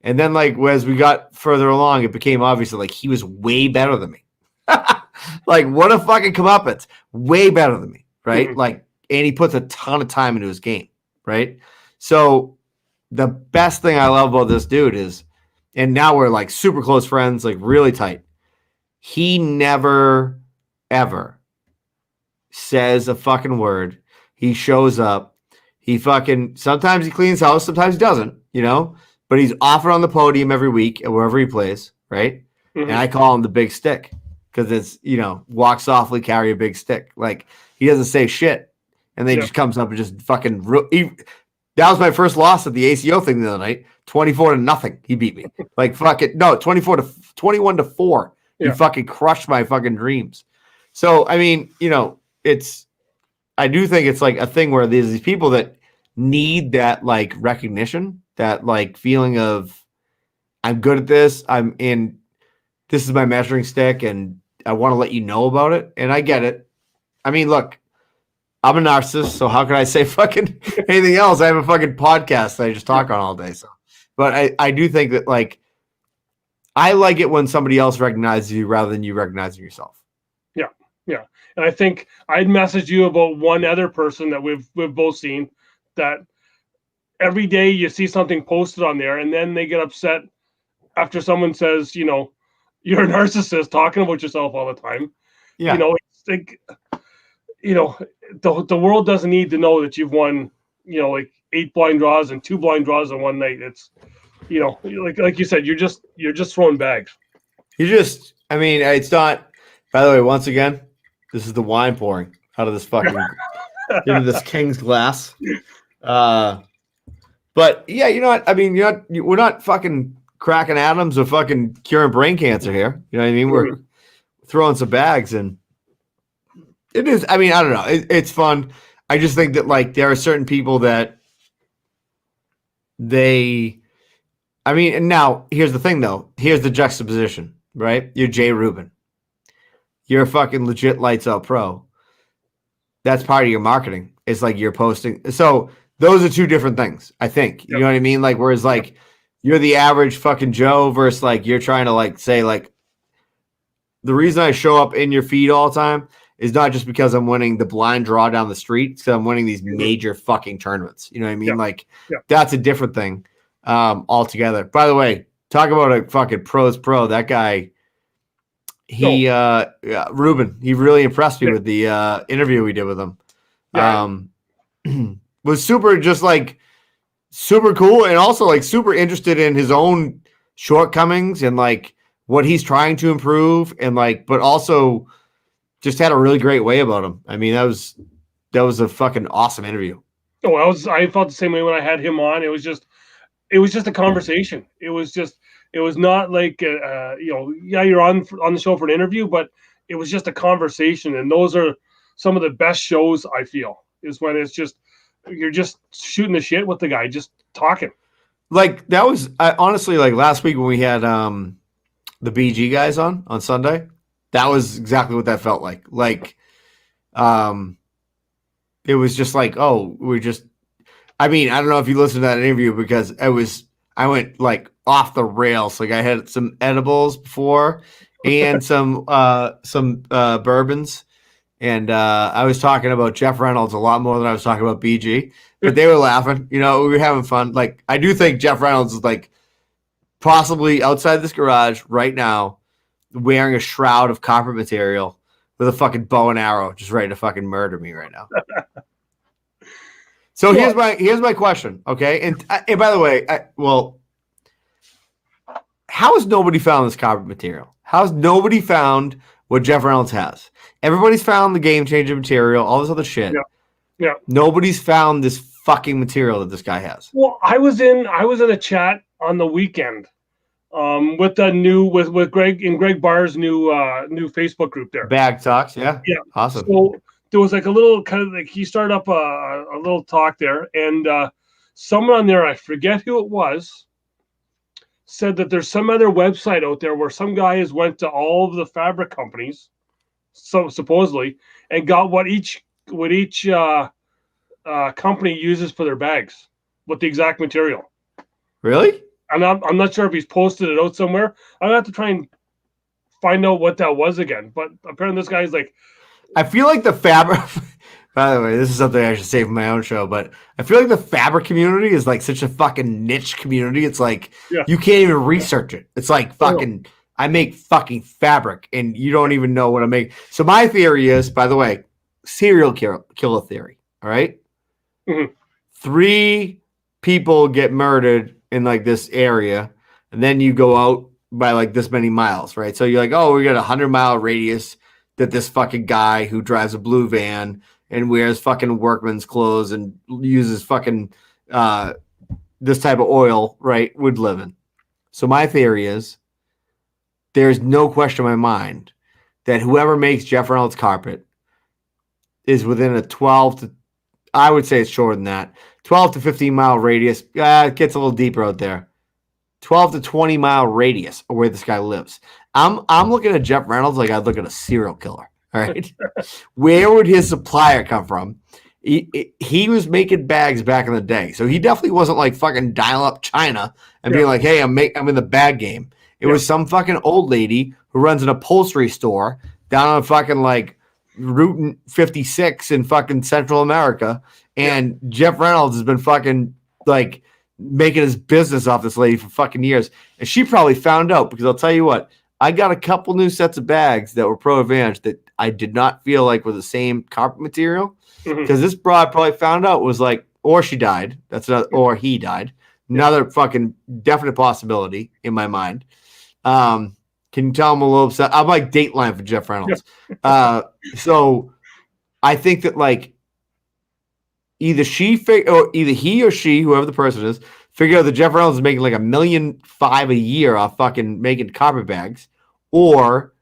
And then, like, as we got further along, it became obvious that, like, he was way better than me. Like, what a fucking comeuppance. Way better than me, right? Mm-hmm. Like, and he puts a ton of time into his game, right? So the best thing I love about this dude is, and now we're, like, super close friends, like, really tight. He never, ever says a fucking word. He shows up. He fucking, sometimes he cleans house, sometimes he doesn't, but he's often on the podium every week and wherever he plays, right? Mm-hmm. And I call him the big stick because it's, walk softly, carry a big stick. Like, he doesn't say shit. And then he just comes up and just fucking, that was my first loss at the ACO thing the other night, 24-0. He beat me. Like, fucking, no, 21-4. Yeah. He fucking crushed my fucking dreams. So, I mean, it's, I do think it's like a thing where there's these people that need that like recognition, that like feeling of I'm good at this. This is my measuring stick and I want to let you know about it. And I get it. I mean, look, I'm a narcissist, so how can I say fucking anything else? I have a fucking podcast that I just talk on all day. So, but I do think that like I like it when somebody else recognizes you rather than you recognizing yourself. Yeah, yeah. And I think I'd messaged you about one other person that we've both seen that every day you see something posted on there, and then they get upset after someone says, you're a narcissist talking about yourself all the time. Yeah. It's like, the world doesn't need to know that you've won, like 8 blind draws and 2 blind draws in one night. It's, like you said, you're just throwing bags. It's not, by the way, once again, this is the wine pouring out of this fucking, into this king's glass. But yeah, you know what? I mean, we're not fucking cracking atoms or fucking curing brain cancer here. You know what I mean? We're throwing some bags, and it is. I mean, I don't know. It's fun. I just think that like there are certain people that and now here's the thing though. Here's the juxtaposition, right? You're Jay Reuben. You're a fucking legit lights out pro. That's part of your marketing. It's like you're posting. So those are two different things, I think. You know what I mean? Like, whereas like you're the average fucking Joe versus like you're trying to like say like the reason I show up in your feed all the time is not just because I'm winning the blind draw down the street, because I'm winning these major fucking tournaments. You know what I mean? That's a different thing altogether. By the way, talk about a fucking pro's pro. That guy, Reuben, he really impressed me with the interview we did with him. Was super cool and also like super interested in his own shortcomings and like what he's trying to improve and like, but also just had a really great way about him. I mean, that was a fucking awesome interview. Oh, I felt the same way when I had him on. It was just a conversation. It was not like, you're on the show for an interview, but it was just a conversation. And those are some of the best shows I feel is when it's just, you're just shooting the shit with the guy, just talking. Like that was honestly like last week when we had the BG guys on Sunday. That was exactly what that felt like. Like, it was just like, oh, I don't know if you listened to that interview because I went like off the rails. Like I had some edibles before and some bourbons. And I was talking about Jeff Reynolds a lot more than I was talking about BG, but they were laughing. We were having fun. Like I do think Jeff Reynolds is like possibly outside this garage right now, wearing a shroud of copper material with a fucking bow and arrow, just ready to fucking murder me right now. So here's my question, okay? And by the way, how has nobody found this copper material? How has nobody found what Jeff Reynolds has? Everybody's found the game changer material, all this other shit. Yeah. Nobody's found this fucking material that this guy has. Well, I was in a chat on the weekend with Greg Barr's new Facebook group there. Bag Talks, yeah. Awesome. So there was like a little kind of like he started up a little talk there, and someone on there, I forget who it was, said that there's some other website out there where some guy has went to all of the fabric companies, so supposedly, and got what each company uses for their bags, what the exact material. Really? I'm not sure if he's posted it out somewhere. I'm gonna have to try and find out what that was again. But apparently this guy's like, I feel like the fabric. By the way, this is something I should say for my own show, but I feel like the fabric community is like such a fucking niche community. It's like you can't even research it. It's like fucking I make fucking fabric and you don't even know what I make. So my theory is, by the way, serial killer theory. All right. Mm-hmm. 3 people get murdered in like this area, and then you go out by like this many miles, right? So you're like, oh, we got a 100-mile radius that this fucking guy who drives a blue van and wears fucking workman's clothes and uses fucking this type of oil, right, would live in. So my theory is there's no question in my mind that whoever makes Jeff Reynolds carpet is within a 12 to, I would say it's shorter than that, 12 to 15 mile radius. It gets a little deeper out there. 12 to 20 mile radius of where this guy lives. I'm looking at Jeff Reynolds like I'd look at a serial killer. All right. Where would his supplier come from? He was making bags back in the day. So he definitely wasn't like fucking dial up China and being like, hey, I'm in the bag game. It was some fucking old lady who runs an upholstery store down on fucking like Route 56 in fucking Central America. And Jeff Reynolds has been fucking like making his business off this lady for fucking years. And she probably found out, because I'll tell you what, I got a couple new sets of bags that were Pro Advantage that I did not feel like were the same carpet material. Because this broad probably found out was like, or she died. That's another, or he died. Another fucking definite possibility in my mind. Can you tell him a little upset? I'm like Dateline for Jeff Reynolds. So I think that like either he or she, whoever the person is, figure out that Jeff Reynolds is making like $1.5 million a year off fucking making carpet bags, or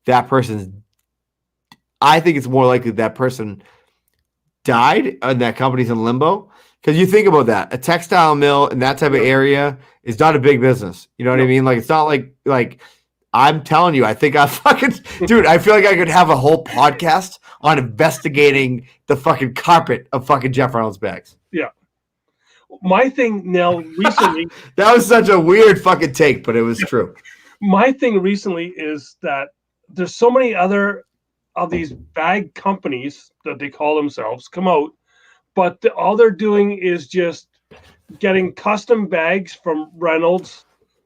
that person's. I think it's more likely that person died and that company's in limbo. Because you think about that, a textile mill in that type of area is not a big business. You know what I mean? Like, it's not like I'm telling you, I think I fucking, dude, I feel like I could have a whole podcast on investigating the fucking carpet of fucking Jeff Reynolds bags. Yeah. My thing now recently. That was such a weird fucking take, but it was true. My thing recently is that there's so many other of these bag companies that they call themselves come out, but all they're doing is just getting custom bags from Reynolds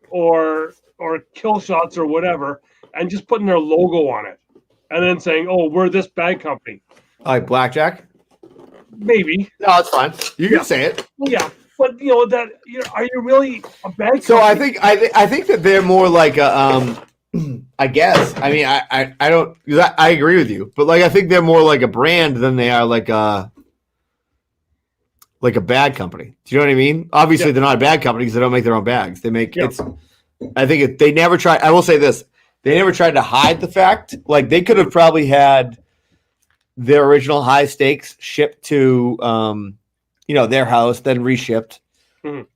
or Kill Shots or whatever, and just putting their logo on it, and then saying, "Oh, we're this bag company." Like Blackjack? Maybe. No, it's fine. You can say it. Yeah, but that are you really a bag company? So I think that they're more like a I guess. I mean, I don't. I agree with you, but like I think they're more like a brand than they are like a bag company. Do you know what I mean? Obviously, they're not a bag company because they don't make their own bags. They make it's. I think they never tried. I will say this: they never tried to hide the fact. Like they could have probably had their original high stakes shipped to, their house, then reshipped,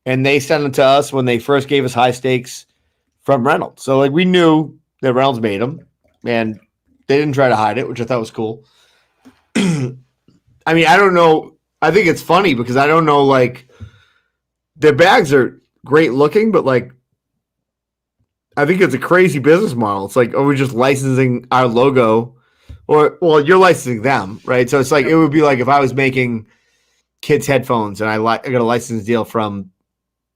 and they sent them to us when they first gave us high stakes from Reynolds. So like we knew that Reynolds made them, and they didn't try to hide it, which I thought was cool. I mean, I don't know. I think it's funny because I don't know. Like their bags are great looking, but like I think it's a crazy business model. It's like, are we just licensing our logo, or you're licensing them, right? So it's like it would be like if I was making kids headphones and I got a license deal from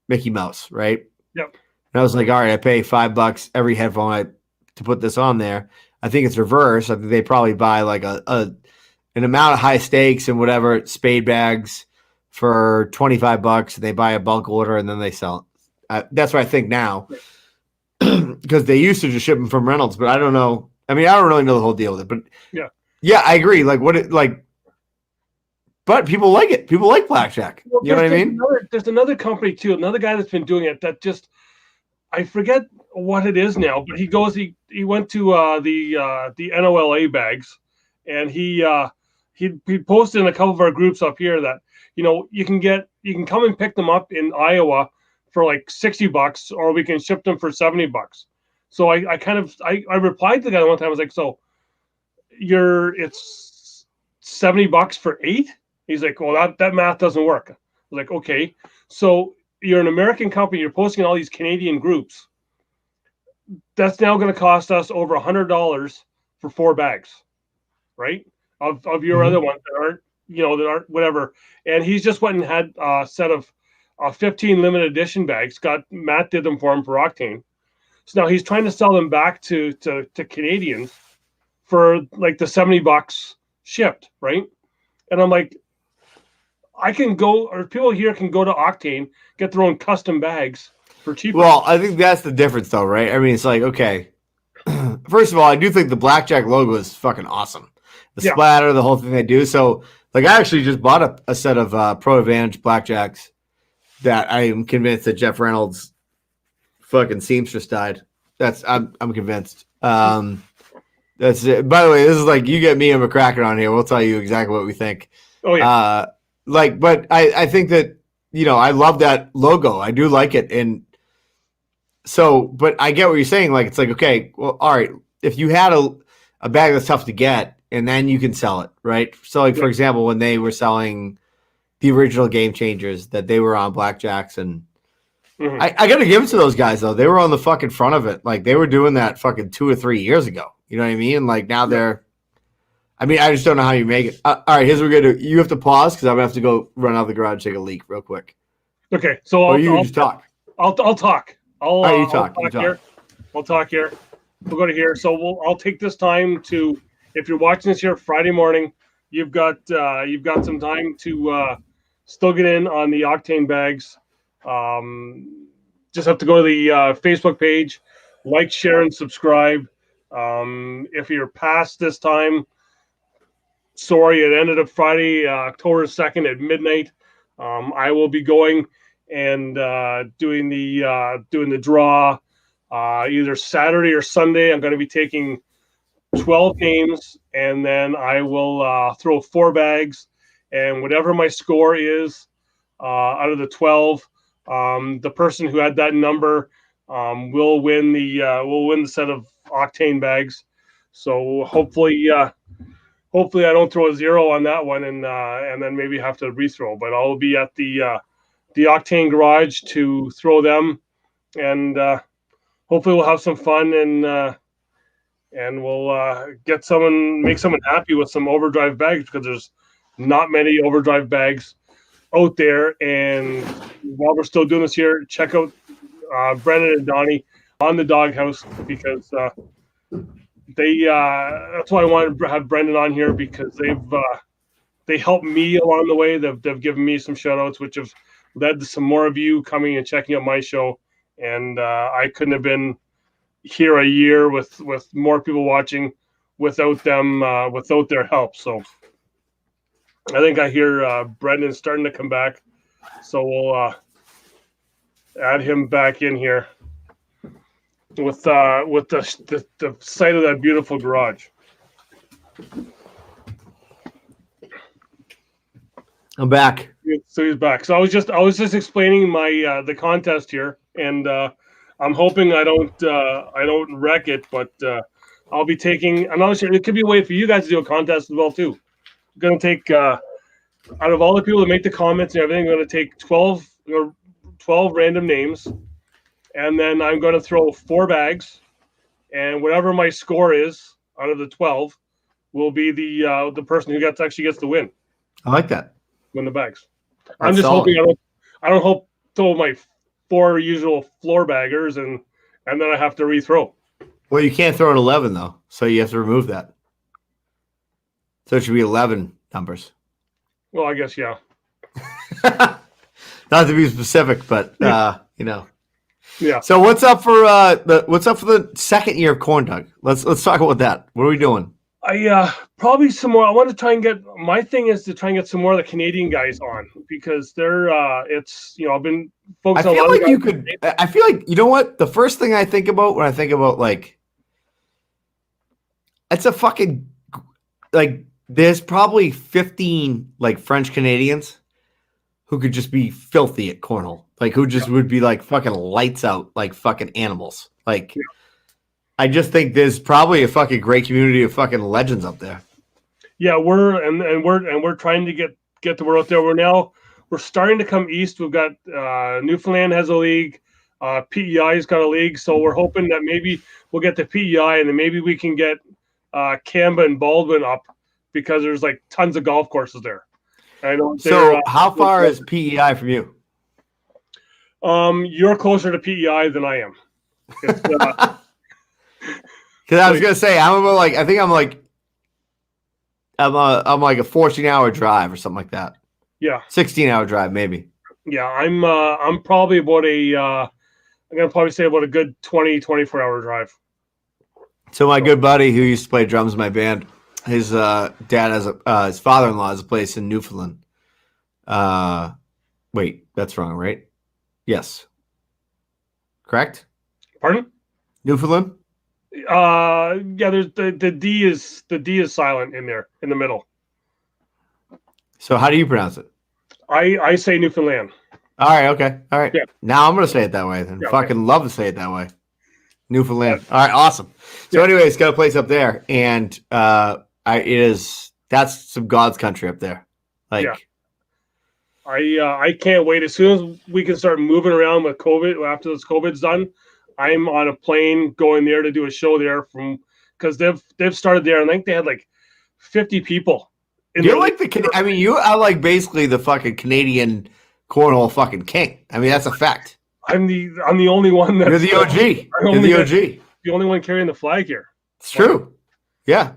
Mickey Mouse, right? Yep. And I was like, all right, I pay $5 every headphone to put this on there. I think it's reverse. I think they probably buy like an amount of high stakes and whatever spade bags for $25. They buy a bulk order and then they sell it. That's what I think now, because they used to just ship them from Reynolds, but I don't know. I mean, I don't really know the whole deal with it, but yeah, I agree. Like but people like it. People like Blackjack. Well, you know what I mean? There's another company too, another guy that's been doing it that just. I forget what it is now, but he went to the NOLA bags, and he posted in a couple of our groups up here that you can come and pick them up in Iowa for like $60, or we can ship them for $70. So I replied to the guy one time. I was like, so it's $70 for 8? He's like, well, that math doesn't work. I was like, okay, so. You're an American company. You're posting all these Canadian groups. That's now going to cost us over $100 for 4 bags, right? Of your other ones that aren't whatever. And he's just went and had a set of 15 limited edition bags. Matt did them for him for Octane. So now he's trying to sell them back to Canadians for like the $70 shipped, right? And I'm like, I can go, or people here can go to Octane, get their own custom bags for cheaper. Well, I think that's the difference, though, right? I mean, it's like, okay. First of all, I do think the Blackjack logo is fucking awesome. The splatter, the whole thing they do. So, like, I actually just bought a set of Pro Advantage Blackjacks that I am convinced that Jeff Reynolds fucking seamstress died. I'm convinced. That's it. By the way, this is like you get me and McCracken on here. We'll tell you exactly what we think. Oh yeah. But I think that I love that logo. I do like it, and so, but I get what you're saying. Like it's like okay, well, all right. If you had a bag that's tough to get, and then you can sell it, right? So, like for example, when they were selling the original Game Changers, that they were on Blackjacks and. Mm-hmm. I got to give it to those guys though. They were on the fucking front of it. Like they were doing that fucking 2 or 3 years ago. You know what I mean? Like now they're. I mean, I just don't know how you make it. All right, here's what we're gonna do. You have to pause because I'm gonna have to go run out of the garage, take a leak real quick. Okay, so I'll just talk. I'll talk. You talk. Here. I'll talk here. We'll go to here. So I'll take this time to. If you're watching this here Friday morning, you've got some time to still get in on the Octane Bags. Just have to go to the Facebook page, like, share, and subscribe. If you're past this time, sorry, it ended up Friday, October 2nd at midnight. I will be going and doing the draw either Saturday or Sunday. I'm going to be taking 12 games, and then I will throw 4 bags, and whatever my score is out of the 12. The person who had that number will win the set of Octane bags. So hopefully I don't throw a 0 on that one and then maybe have to rethrow. But I'll be at the Octane garage to throw them, and hopefully we'll have some fun and we'll make someone happy with some overdrive bags, because there's not many overdrive bags out there. And while we're still doing this here, check out Brendan and Donnie on the Doghouse, because that's why I wanted to have Brendan on here, because they helped me along the way. They've given me some shout outs, which have led to some more of you coming and checking out my show. And I couldn't have been here a year with more people watching without them, without their help. So I think I hear Brendan starting to come back, so we'll add him back in here with the sight of that beautiful garage. I'm back. So he's back. So I was just explaining my the contest here, and I'm hoping I don't wreck it, but I'll be taking. I'm not sure. It could be a way for you guys to do a contest as well too. I'm gonna take out of all the people that make the comments and everything, I'm gonna take 12 random names, and then I'm gonna throw 4 bags, and whatever my score is out of the 12 will be the person who actually gets the win. I like that. Win the bags. That's I'm just solid. hoping I don't hope throw my 4 usual floor baggers and then I have to rethrow. Well, you can't throw an 11 though, so you have to remove that. So it should be 11 numbers. Well, I guess yeah. Not to be specific, but Yeah. So what's up for the second year of CornDoug? Let's talk about that. What are we doing? I probably some more. I want to try and get. My thing is to try and get some more of the Canadian guys on, because they're. It's I've been focused on. I feel like you could. I feel like you know what the first thing I think about when I think about like. It's a fucking like. There's probably 15 like French Canadians who could just be filthy at cornhole, like who just would be like fucking lights out, like fucking animals. Like, I just think there's probably a fucking great community of fucking legends up there. Yeah, we're trying to get the word out there. We're starting to come east. We've got Newfoundland has a league, PEI's got a league, so we're hoping that maybe we'll get the PEI, and then maybe we can get Canberra and Baldwin up, because there's like tons of golf courses there. I know. So how far is PEI from you? You're closer to PEI than I am. Because I was gonna say I'm like I'm like a 14-hour drive or something like that. Yeah, 16-hour drive maybe. Yeah, I'm probably about I'm gonna probably say about a good 24-hour drive. So my good buddy who used to play drums in my band, his dad has his father-in-law has a place in Newfoundland. Wait, that's wrong, right? Yes. Correct? Pardon? Newfoundland? Yeah, there's the D is silent in there in the middle. So how do you pronounce it? I say Newfoundland. All right, okay, all right. Yeah. Now I'm gonna say it that way. Then Yeah, okay. fucking love to say it that way. Newfoundland. All right, awesome. So, Yeah. anyway, it's got a place up there, and that's some God's country up there. Like, yeah. I can't wait. As soon as we can start moving around with COVID, after this COVID's done, I'm on a plane going there to do a show there because they've started there. And I think they had like 50 people. You're like you are like basically the fucking Canadian cornhole fucking king. I mean, that's a fact. I'm the only one that's you're the OG. You're the OG. The only one carrying the flag here. It's true. Yeah.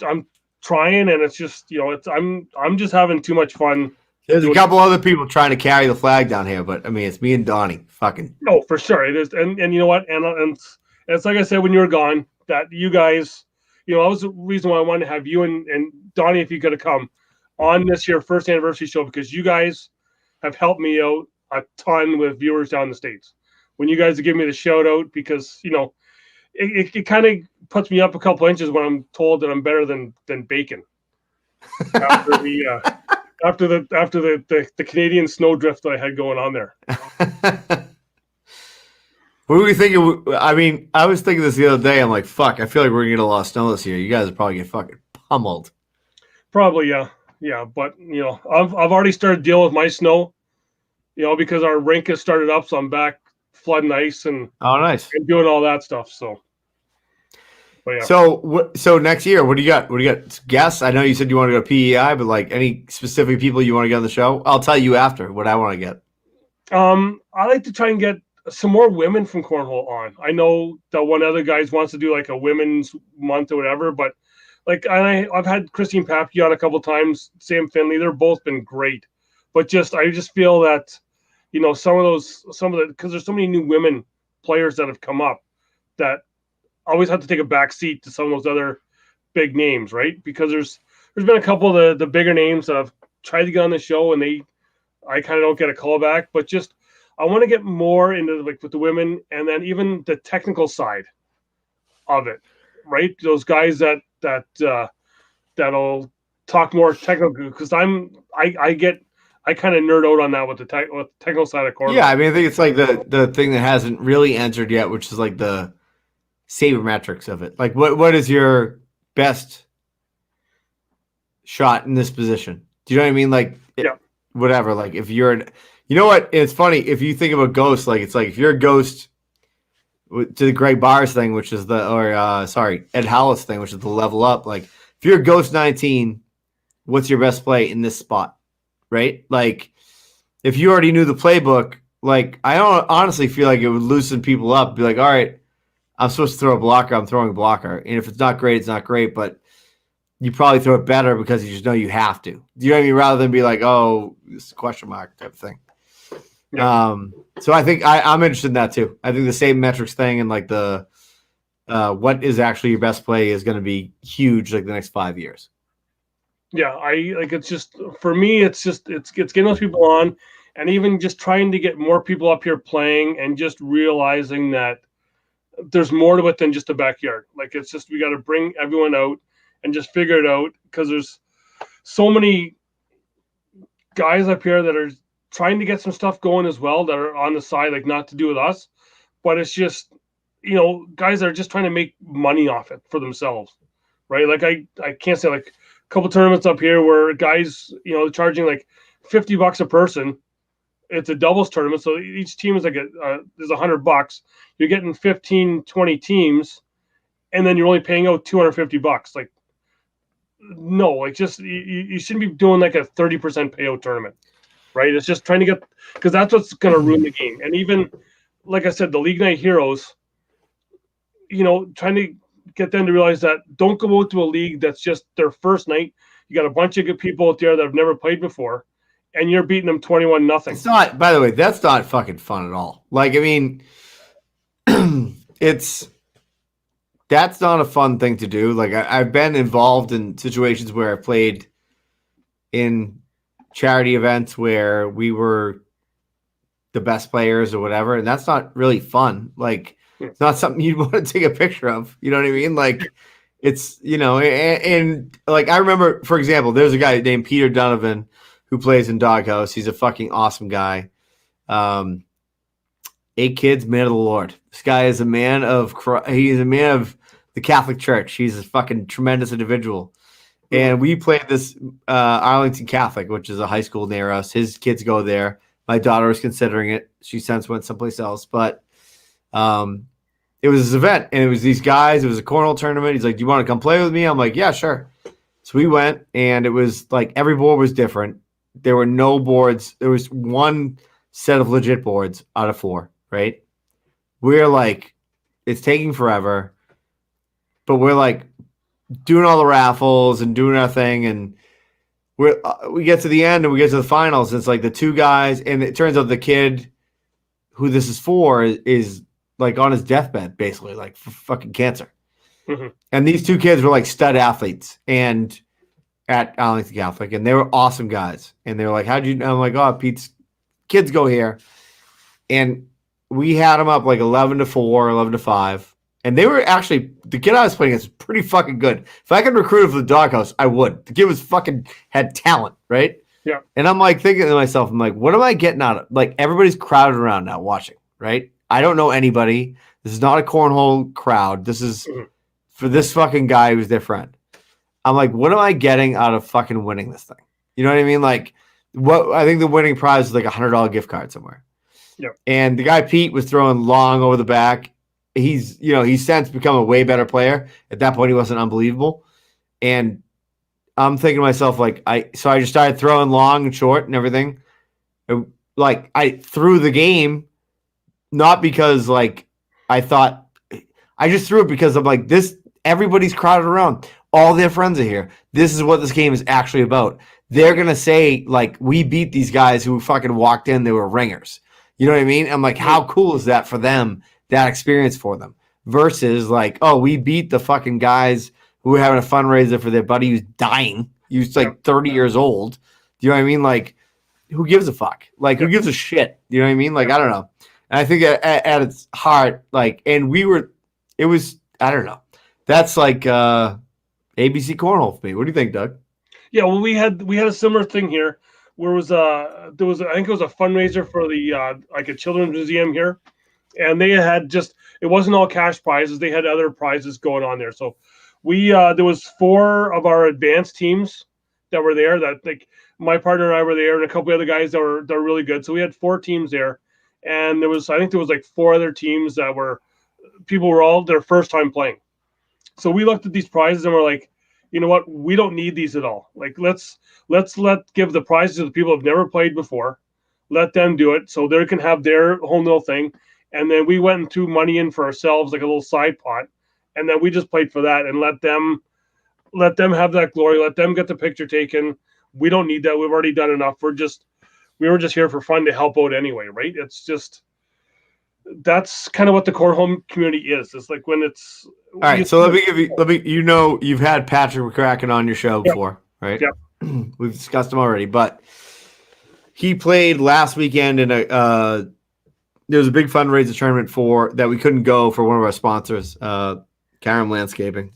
I'm trying, and it's just I'm just having too much fun. There's a couple other people trying to carry the flag down here, but I mean, it's me and Donnie. Fucking. No, for sure it is, and you know what, and it's like I said when you were gone that you guys, that was the reason why I wanted to have you and Donnie, if you could have come on this your first anniversary show, because you guys have helped me out a ton with viewers down in the States. When you guys give me the shout out, because it kind of puts me up a couple inches when I'm told that I'm better than bacon after the Canadian snowdrift that I had going on there. What were we thinking? I mean, I was thinking this the other day. I'm like, fuck, I feel like we're gonna get a lot of snow this year. You guys are probably get fucking pummeled. Probably, yeah. But I've already started dealing with my snow, because our rink has started up, so I'm back flooding ice and nice and doing all that stuff. So, but yeah. So next year, what do you got? What do you got? Guess. I know you said you want to go to PEI, but like any specific people you want to get on the show? I'll tell you after what I want to get. I like to try and get some more women from cornhole on. I know that one other guys wants to do like a women's month or whatever, but like I've had Christine Papke on a couple times, Sam Finley. They're both been great, but I just feel that some of the because there's so many new women players that have come up that always have to take a back seat to some of those other big names, right? Because there's been a couple of the bigger names that have tried to get on the show and I kind of don't get a call back, but just I want to get more into like with the women and then even the technical side of it, right? Those guys that'll talk more technical, because I kind of nerd out on that with the technical side of cornhole. Yeah, I mean, I think it's like the thing that hasn't really entered yet, which is like the sabermetrics of it. Like, what is your best shot in this position? Do you know what I mean? Like, whatever. Like, if you're you know what? It's funny if you think about ghosts. Like, it's like if you're a ghost to the Greg Bars thing, which is Ed Hallis thing, which is the level up. Like, if you're a ghost 19, what's your best play in this spot? Right? Like, if you already knew the playbook, like, I don't honestly feel like it would loosen people up. Be like, all right, I'm supposed to throw a blocker. I'm throwing a blocker. And if it's not great, it's not great. But you probably throw it better because you just know you have to. Do you know what I mean? Rather than be like, oh, this is a question mark type of thing. Yeah. So I think I'm interested in that too. I think the same metrics thing and like the what is actually your best play is going to be huge like the next 5 years. Yeah, it's just for me, it's getting those people on, and even just trying to get more people up here playing, and just realizing that there's more to it than just a backyard. Like, it's just we got to bring everyone out and just figure it out, because there's so many guys up here that are trying to get some stuff going as well that are on the side, like not to do with us, but it's just guys that are just trying to make money off it for themselves, right? Like I can't say like a couple tournaments up here where guys charging like $50 a person. It's a doubles tournament, so each team is like there's $100. You're getting 15, 20 teams, and then you're only paying out $250. Like, no, like just you shouldn't be doing like a 30% payout tournament, right? It's just trying to get, because that's what's going to ruin the game. And even like I said, the League Night Heroes, trying to get them to realize that don't go out to a league that's just their first night. You got a bunch of good people out there that have never played before, and you're beating them 21-0. It's not, by the way, that's not fucking fun at all. Like, I mean, that's not a fun thing to do. Like, I've been involved in situations where I played in charity events where we were the best players or whatever, and that's not really fun. Like, It's not something you'd want to take a picture of. You know what I mean? Like, it's, and like, I remember, for example, there's a guy named Peter Donovan who plays in Doghouse. He's a fucking awesome guy. 8 kids, man of the Lord. This guy is a man of the Catholic Church. He's a fucking tremendous individual. And we played this Arlington Catholic, which is a high school near us. His kids go there. My daughter is considering it. She since went someplace else. But it was this event, and it was these guys. It was a cornhole tournament. He's like, do you want to come play with me? I'm like, yeah, sure. So we went, and it was like every board was different. There were no boards. There was one set of legit boards out of 4, right? We're like, it's taking forever. But we're like doing all the raffles and doing our thing, and we get to the end and we get to the finals. It's like the 2 guys, and it turns out the kid who this is for is like on his deathbed, basically, like for fucking cancer. Mm-hmm. And these 2 kids were like stud athletes and at Arlington Catholic, and they were awesome guys. And they were like, how'd you know? I'm like, oh, Pete's kids go here. And we had them up like 11-4, 11-5. And they were actually, the kid I was playing against was pretty fucking good. If I could recruit him for the Doghouse, I would. The kid was fucking, had talent, right? Yeah. And I'm like thinking to myself, I'm like, what am I getting out of? Like, everybody's crowded around now watching, right? I don't know anybody. This is not a cornhole crowd. This is for this fucking guy who's their friend. I'm like, what am I getting out of fucking winning this thing? You know what I mean? Like, what I think the winning prize is like $100 gift card somewhere. Yeah. And the guy Pete was throwing long over the back. He's since become a way better player. At that point, he wasn't unbelievable. And I'm thinking to myself, like, I just started throwing long and short and everything. Like, I threw the game, not because like I thought, I just threw it because I'm like, this, everybody's crowded around. All their friends are here. This is what this game is actually about. They're going to say, like, we beat these guys who fucking walked in. They were ringers. You know what I mean? I'm like, how cool is that for them? That experience for them versus like, oh, we beat the fucking guys who were having a fundraiser for their buddy who's dying. He was like 30 years old. Do you know what I mean? Like, who gives a fuck? Like, who gives a shit? You know what I mean? Like, I don't know. And I think at its heart, like, and it was, I don't know. That's like ABC Cornhole for me. What do you think, Doug? Yeah, well, we had a similar thing here where I think it was a fundraiser for the like a children's museum here. And they had it wasn't all cash prizes. They had other prizes going on there. So there was 4 of our advanced teams that were there. That, like, my partner and I were there, and a couple of other guys that were really good. So we had 4 teams there, and I think there was like 4 other teams that people were all their first time playing. So we looked at these prizes and we're like, you know what? We don't need these at all. Like, let's give the prizes to the people who've never played before. Let them do it so they can have their whole little thing. And then we went and threw money in for ourselves, like a little side pot. And then we just played for that and let them have that glory. Let them get the picture taken. We don't need that. We've already done enough. We were just here for fun to help out anyway, right? It's just, that's kind of what the cornhole community is. It's like when it's all right. So let me you've had Patrick McCracken on your show before, right? Yeah. We've discussed him already, but he played last weekend in there was a big fundraiser tournament that we couldn't go for one of our sponsors, Karam Landscaping.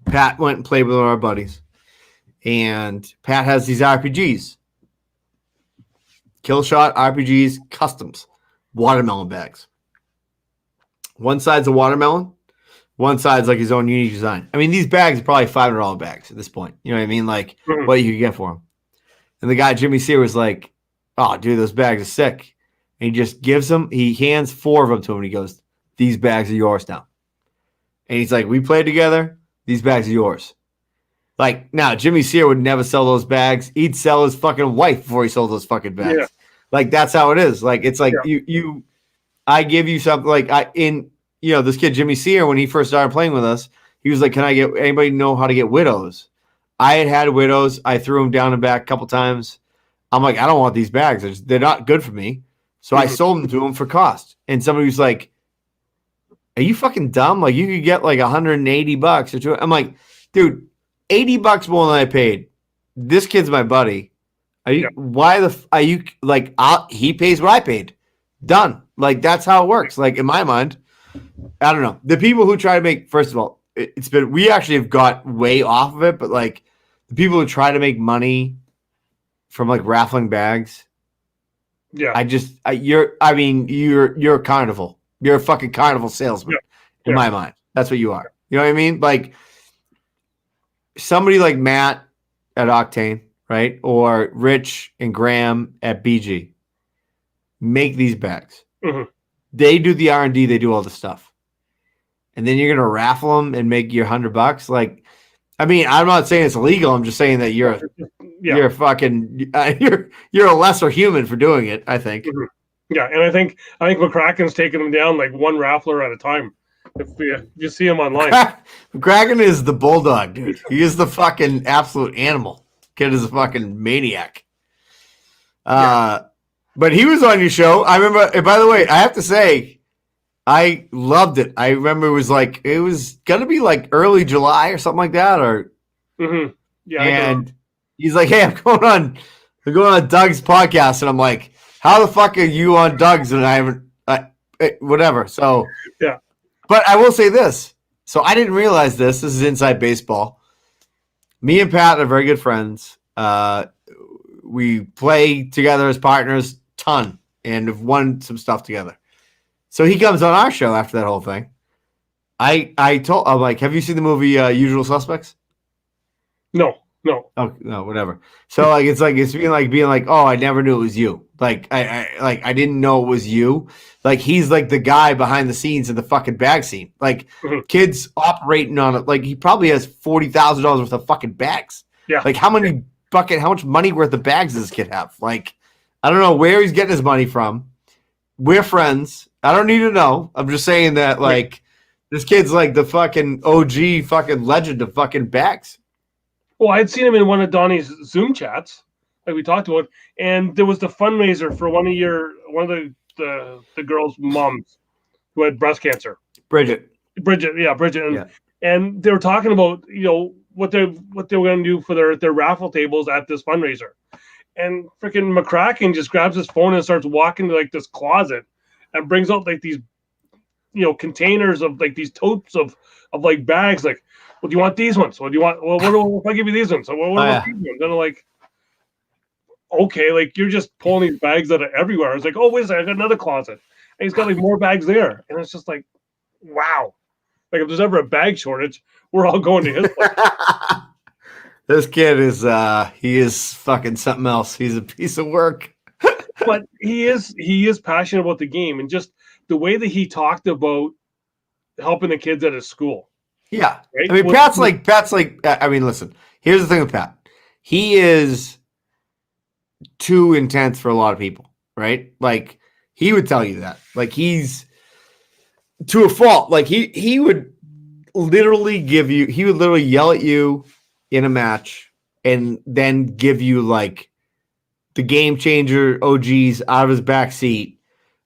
Pat went and played with one of our buddies, and Pat has these RPGs, Killshot RPGs customs, watermelon bags. One side's a watermelon, one side's like his own unique design. I mean, these bags are probably $500 bags at this point. You know what I mean? Like, what you could get for them. And the guy, Jimmy Sear, was like, oh, dude, those bags are sick. And he just gives them, he hands 4 of them to him, and he goes, these bags are yours now. And he's like, we played together, these bags are yours. Like, now, Jimmy Sear would never sell those bags. He'd sell his fucking wife before he sold those fucking bags. Yeah. Like, that's how it is. Like, it's like, I give you something, like, this kid, Jimmy Sear, when he first started playing with us, he was like, can I get, anybody know how to get widows? I had widows. I threw them down and back a couple times. I'm like, I don't want these bags. They're not good for me. So I sold them to him for cost. And somebody was like, are you fucking dumb? Like, you could get like $180 or $200. I'm like, dude, $80 more than I paid. This kid's my buddy. He pays what I paid. Done. Like that's how it works. Like in my mind, I don't know. The people who try to make, first of all, we actually have got way off of it, but like the people who try to make money from like raffling bags. Yeah. You're a carnival. You're a fucking carnival salesman in my mind. That's what you are. You know what I mean? Like somebody like Matt at Octane, right? Or Rich and Graham at BG make these bags. Mm-hmm. They do the R&D. They do all the stuff. And then you're going to raffle them and make your $100. Like, I mean, I'm not saying it's illegal. I'm just saying that you're fucking, you're a lesser human for doing it, I think. Mm-hmm. Yeah. And I think McCracken's taking them down like one raffler at a time. If you see him online. McCracken is the bulldog, dude. He is the fucking absolute animal. Kid is a fucking maniac. But he was on your show. I remember, and by the way, I have to say, I loved it. I remember it was going to be like early July or something like that. Or Yeah. And he's like, hey, I'm going on Doug's podcast. And I'm like, how the fuck are you on Doug's? And I haven't, whatever. So, yeah. But I will say this. So I didn't realize this. This is inside baseball. Me and Pat are very good friends. We play together as partners ton and have won some stuff together. So he comes on our show after that whole thing. I'm like, have you seen the movie Usual Suspects? No. Oh no, whatever. So like it's being like, oh, I never knew it was you. Like I didn't know it was you. Like he's like the guy behind the scenes in the fucking bag scene. Like kids operating on it. Like he probably has $40,000 worth of fucking bags. Yeah. Like how much money worth of bags does this kid have? Like I don't know where he's getting his money from. We're friends. I don't need to know. I'm just saying that like this kid's like the fucking OG fucking legend of fucking bags. Well, I'd seen him in one of Donnie's Zoom chats, like we talked about, and there was the fundraiser for one of the girls' moms who had breast cancer. Bridget, and they were talking about what they were going to do for their raffle tables at this fundraiser, and freaking McCracken just grabs his phone and starts walking to like this closet and brings out like these containers of like these totes of like bags like. Well, do you want these ones? What do you want? Well, what if I give you these ones? So what about these ones? And I'm like, okay, like you're just pulling these bags out of everywhere. I was like, oh, wait a second, I got another closet. And he's got like more bags there. And it's just like, wow. Like if there's ever a bag shortage, we're all going to his place. This kid he is fucking something else. He's a piece of work. But he is passionate about the game and just the way that he talked about helping the kids at his school. Yeah. Right? I mean, Pat's like, I mean, listen, here's the thing with Pat. He is too intense for a lot of people, right? Like, he would tell you that. Like, he's to a fault. Like, he would literally yell at you in a match and then give you, like, the game changer OGs out of his back seat,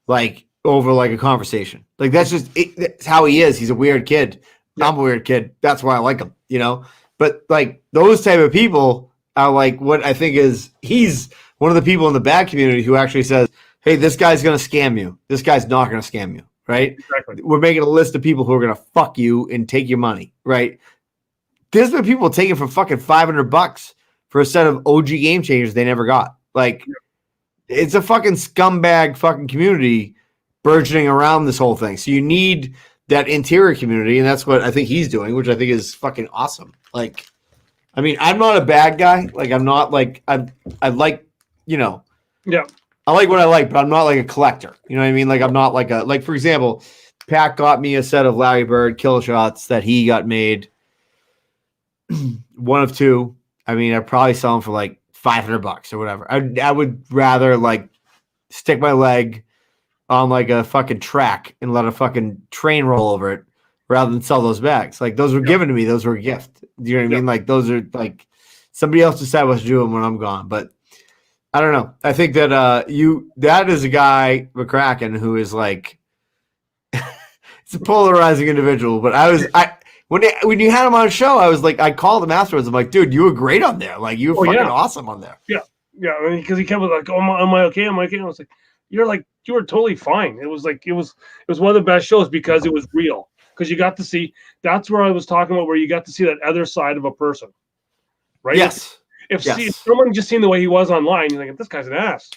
like, over, like, a conversation. Like, that's how he is. He's a weird kid. I'm a weird kid. That's why I like him, But like those type of people are like what I think is he's one of the people in the bag community who actually says, hey, this guy's going to scam you. This guy's not going to scam you, right? Exactly. We're making a list of people who are going to fuck you and take your money, right? There's been people taking for fucking $500 for a set of OG game changers they never got. Like it's a fucking scumbag fucking community burgeoning around this whole thing. So you need that interior community, and that's what I think he's doing, which I think is fucking awesome. Like, I mean, I'm not a bad guy. Like, I'm not like I like, Yeah. I like what I like, but I'm not like a collector. You know what I mean? Like, I'm not like for example, Pat got me a set of Larry Bird kill shots that he got made. One of two. I mean, I'd probably sell them for like $500 or whatever. I would rather like stick my leg on like a fucking track and let a fucking train roll over it rather than sell those bags. Like those were given to me. Those were a gift. Do you know what I mean? Like those are like somebody else decided what to do them when I'm gone. But I don't know. I think that that is a guy, McCracken, who is like, it's a polarizing individual. But when you had him on a show, I was like, I called him afterwards. I'm like, dude, you were great on there. Like you were fucking awesome on there. Yeah. Yeah. Because he kept like, oh, am I okay? Am I okay? And I was like, you're like, you were totally fine. It was one of the best shows because it was real. Because you got to see, that's where I was talking about, where you got to see that other side of a person, right? Yes. If Yes. someone just seen the way he was online, you're like, this guy's an ass.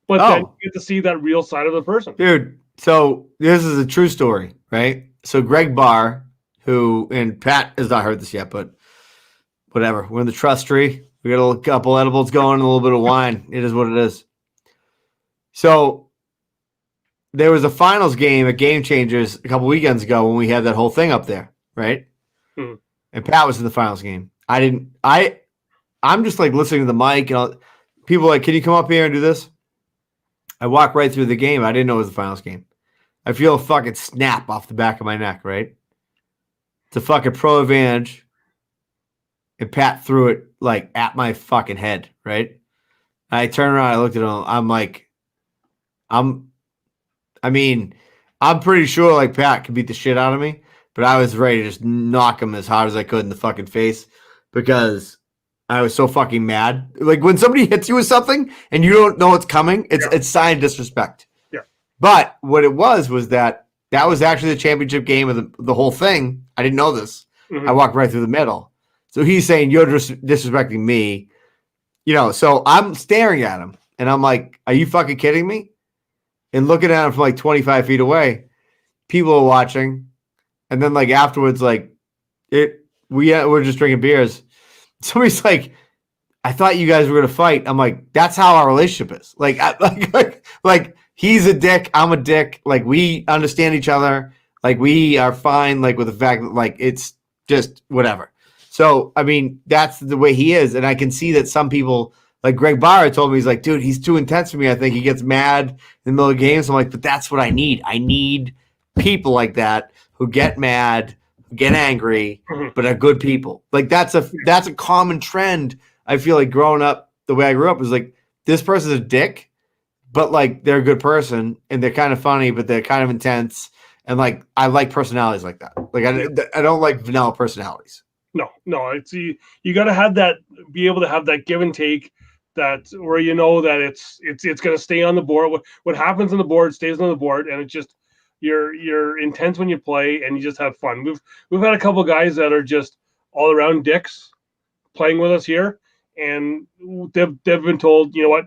But then you get to see that real side of the person. Dude, so this is a true story, right? So Greg Barr, who, and Pat has not heard this yet, but whatever. We're in the trust tree. We got a couple edibles going, a little bit of wine. It is what it is. So there was a finals game at Game Changers a couple weekends ago when we had that whole thing up there, right? Hmm. And Pat was in the finals game. I'm just like listening to the mic and people are like, can you come up here and do this? I walk right through the game. I didn't know it was the finals game. I feel a fucking snap off the back of my neck, right? It's a fucking pro advantage. And Pat threw it like at my fucking head, right? I turned around, I looked at him. I'm like, I'm pretty sure like Pat could beat the shit out of me, but I was ready to just knock him as hard as I could in the fucking face because I was so fucking mad. Like when somebody hits you with something and you don't know it's coming, it's sign of disrespect. Yeah. But what it was that was actually the championship game of the whole thing. I didn't know this. Mm-hmm. I walked right through the middle. So he's saying you're disrespecting me. You know, so I'm staring at him and I'm like, are you fucking kidding me? And looking at him from like 25 feet away. People are watching. And then like afterwards, like we're just drinking beers. Somebody's like, I thought you guys were going to fight. I'm like, that's how our relationship is. Like he's a dick. I'm a dick. Like we understand each other. Like we are fine. Like with the fact that like, it's just whatever. So, I mean, that's the way he is. And I can see that some people, like Greg Barr told me, he's like, dude, he's too intense for me. I think he gets mad in the middle of games. I'm like, but that's what I need. I need people like that who get mad, who get angry, but are good people. Like that's a common trend. I feel like growing up, the way I grew up was like, this person's a dick, but like they're a good person and they're kind of funny, but they're kind of intense. And like, I like personalities like that. Like I don't like vanilla personalities. No, it's you got to have that, be able to have that give and take, that where you know that it's going to stay on the board. What happens on the board stays on the board, and it's just you're intense when you play, and you just have fun. We've had a couple guys that are just all around dicks playing with us here, and they've been told, you know what,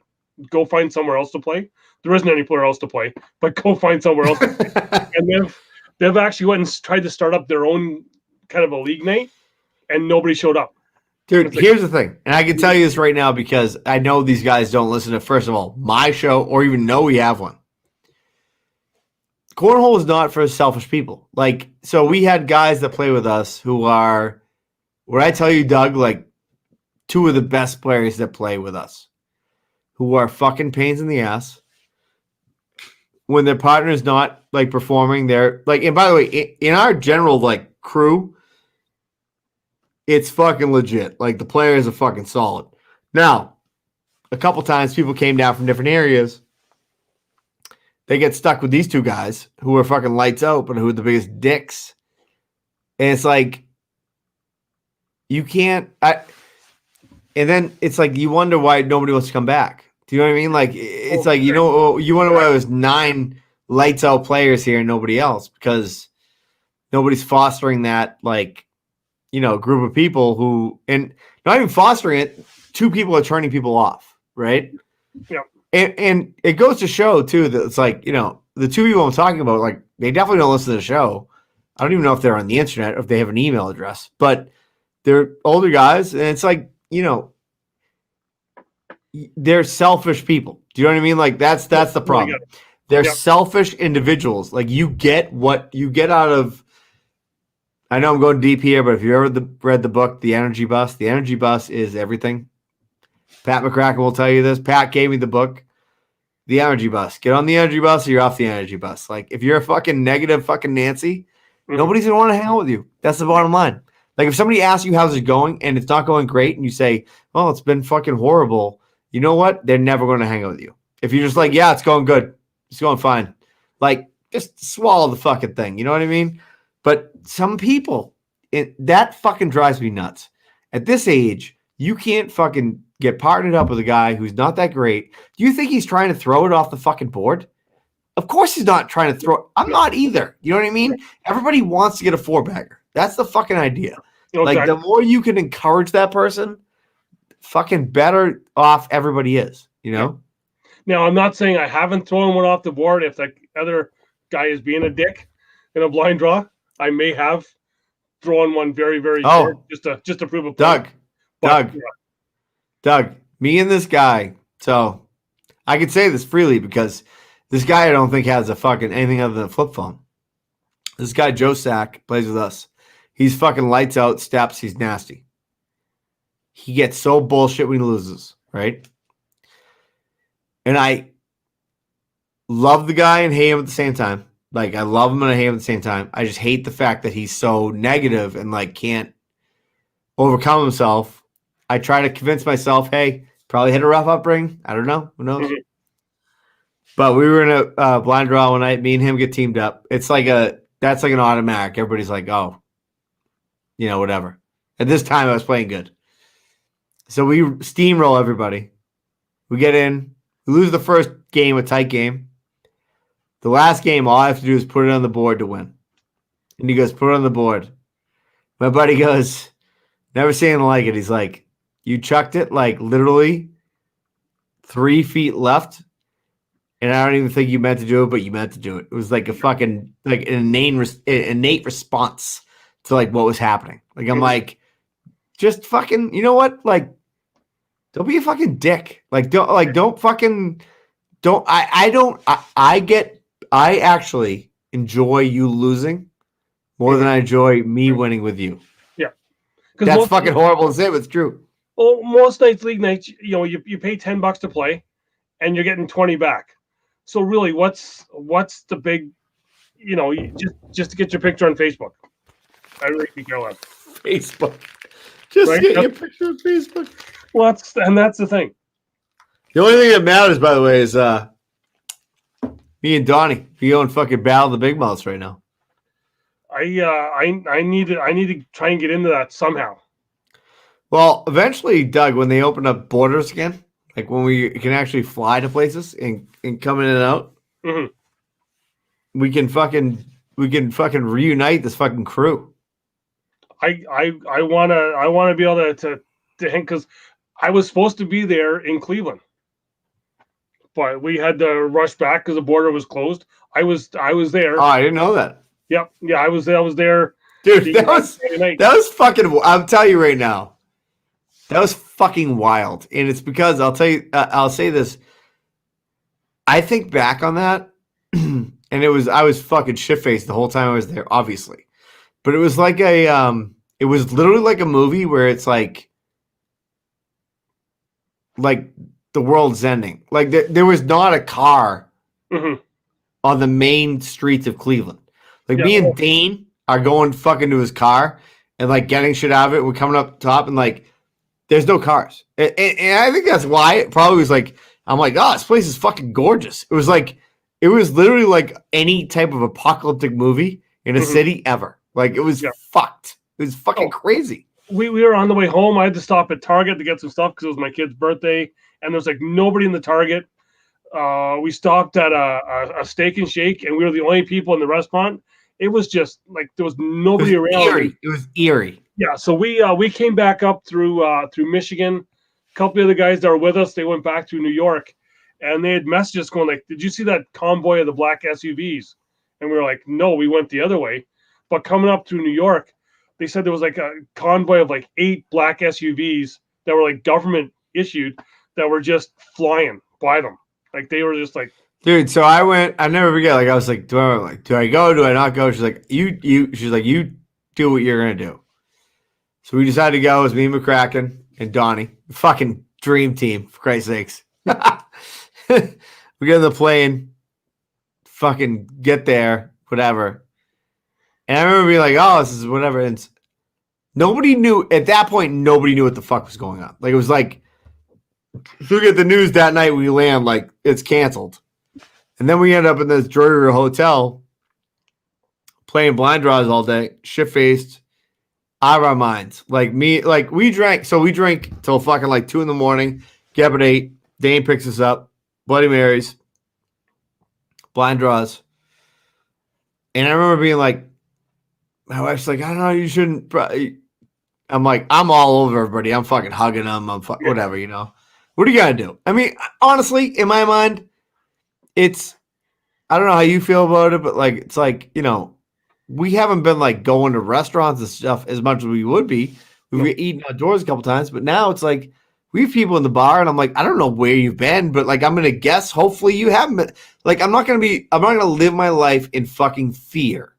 go find somewhere else to play. There isn't anywhere else to play, but go find somewhere else. And they've actually went and tried to start up their own kind of a league night. And nobody showed up. Dude, here's the thing. And I can tell you this right now because I know these guys don't listen to, first of all, my show or even know we have one. Cornhole is not for selfish people. Like, so we had guys that play with us who are, what I tell you, Doug, like two of the best players that play with us who are fucking pains in the ass. When their partner's not like performing, they're like, and by the way, in our general like crew, it's fucking legit. Like the players are fucking solid. Now, a couple times people came down from different areas. They get stuck with these two guys who are fucking lights out, but who are the biggest dicks. And it's like, you can't. And then it's like you wonder why nobody wants to come back. Do you know what I mean? Like it's like you wonder why there's 9 lights out players here and nobody else, because nobody's fostering that like. Group of people who, and not even fostering it, 2 people are turning people off, right? Yeah. And it goes to show, too, that it's like, the 2 people I'm talking about, like, they definitely don't listen to the show. I don't even know if they're on the internet or if they have an email address, but they're older guys, and it's like, they're selfish people. Do you know what I mean? Like, that's the problem. They're selfish individuals. Like, you get what you get out of. I know I'm going deep here, but if you ever read the book, The Energy Bus is everything. Pat McCracken will tell you this. Pat gave me the book, The Energy Bus. Get on the energy bus or you're off the energy bus. Like, if you're a fucking negative fucking Nancy, nobody's going to want to hang out with you. That's the bottom line. Like, if somebody asks you how's it going and it's not going great and you say, oh, it's been fucking horrible, you know what? They're never going to hang out with you. If you're just like, yeah, it's going good. It's going fine. Like, just swallow the fucking thing. You know what I mean? But some people, that fucking drives me nuts. At this age, you can't fucking get partnered up with a guy who's not that great. Do you think he's trying to throw it off the fucking board? Of course he's not trying to throw. I'm not either. You know what I mean? Everybody wants to get a 4-bagger. That's the fucking idea. Exactly. Like, the more you can encourage that person, fucking better off everybody is, you know? Now, I'm not saying I haven't thrown one off the board. If the other guy is being a dick in a blind draw, I may have thrown one very, very short just to prove a point. Doug, me and this guy. So I could say this freely because this guy I don't think has a fucking anything other than a flip phone. This guy, Joe Sack, plays with us. He's fucking lights out, steps, he's nasty. He gets so bullshit when he loses, right? And I love the guy and hate him at the same time. Like, I love him and I hate him at the same time. I just hate the fact that he's so negative and, like, can't overcome himself. I try to convince myself, hey, probably had a rough upbringing. I don't know. Who knows? But we were in a blind draw one night. Me and him get teamed up. That's like an automatic. Everybody's like, oh, you know, whatever. At this time, I was playing good. So we steamroll everybody. We get in. We lose the first game, a tight game. The last game, all I have to do is put it on the board to win. And he goes, put it on the board. My buddy goes, never seen anything like it. He's like, you chucked it like literally 3 feet left. And I don't even think you meant to do it, but you meant to do it. It was like a fucking, like an innate response to like what was happening. Like, I'm like, just fucking, you know what? Like, don't be a fucking dick. I actually enjoy you losing more than I enjoy me winning with you. Yeah. That's fucking horrible to say, but it's true. Well, most nights, league nights, you know, you pay $10 to play and you're getting 20 back. So really, what's the big, you know, just to get your picture on Facebook? I really think you're on Facebook. Just right? Get your picture on Facebook. Well, that's the thing. The only thing that matters, by the way, is me and Donnie. We own fucking Battle of the Big Mouths right now. I need to try and get into that somehow. Well, eventually, Doug, when they open up borders again, like when we can actually fly to places and come in and out, we can fucking reunite this fucking crew. I wanna be able to hang, because I was supposed to be there in Cleveland, but we had to rush back because the border was closed. I was there. Oh, I didn't know that. Yep. Yeah, I was there. Dude, that was fucking, I'll tell you right now. That was fucking wild. And it's because I'll say this. I think back on that and I was fucking shit-faced the whole time I was there, obviously. But it was like it was literally like a movie where it's like the world's ending. Like there was not a car on the main streets of Cleveland. Like me and Dane are going fucking to his car and like getting shit out of it. We're coming up top and like there's no cars. And I think that's why it probably was like, I'm like, oh, this place is fucking gorgeous. It was literally like any type of apocalyptic movie in a city ever. Like it was fucked. It was fucking crazy. We were on the way home. I had to stop at Target to get some stuff because it was my kid's birthday, and there's like nobody in the Target. We stopped at a Steak and Shake, and we were the only people in the restaurant. It was just like there was nobody around. It was eerie. Yeah, so we came back up through Michigan. A couple of the guys that were with us, they went back through New York, and they had messages going like, "Did you see that convoy of the black SUVs?" And we were like, "No, we went the other way." But coming up through New York, they said there was like a convoy of like 8 black SUVs that were like government issued that were just flying by them. Like they were just like, dude. So I never forget. Like I was like, do I go? Do I not go? She's like, she's like, you do what you're gonna do. So we decided to go. It was me, McCracken, and Donnie. Fucking dream team, for Christ's sakes. We get on the plane. Fucking get there, whatever. And I remember being like, oh, this is whatever. And nobody knew, at that point, nobody knew what the fuck was going on. Like, it was like, so we get the news that night we land, like, it's canceled. And then we end up in this dreary hotel playing blind draws all day, shit-faced, out of our minds. Like, we drink till fucking like 2 a.m, get up at 8, Dane picks us up, Bloody Marys, blind draws. And I remember being like, my wife's like, I don't know, you shouldn't. I'm like, I'm all over everybody. I'm fucking hugging them. Whatever, you know. What are you gonna do? I mean, honestly, in my mind, it's. I don't know how you feel about it, but like, it's like, you know, we haven't been like going to restaurants and stuff as much as we would be. We've eaten outdoors a couple times, but now it's like we have people in the bar, and I'm like, I don't know where you've been, but like, I'm gonna guess. Hopefully, you haven't been. Like, I'm not gonna live my life in fucking fear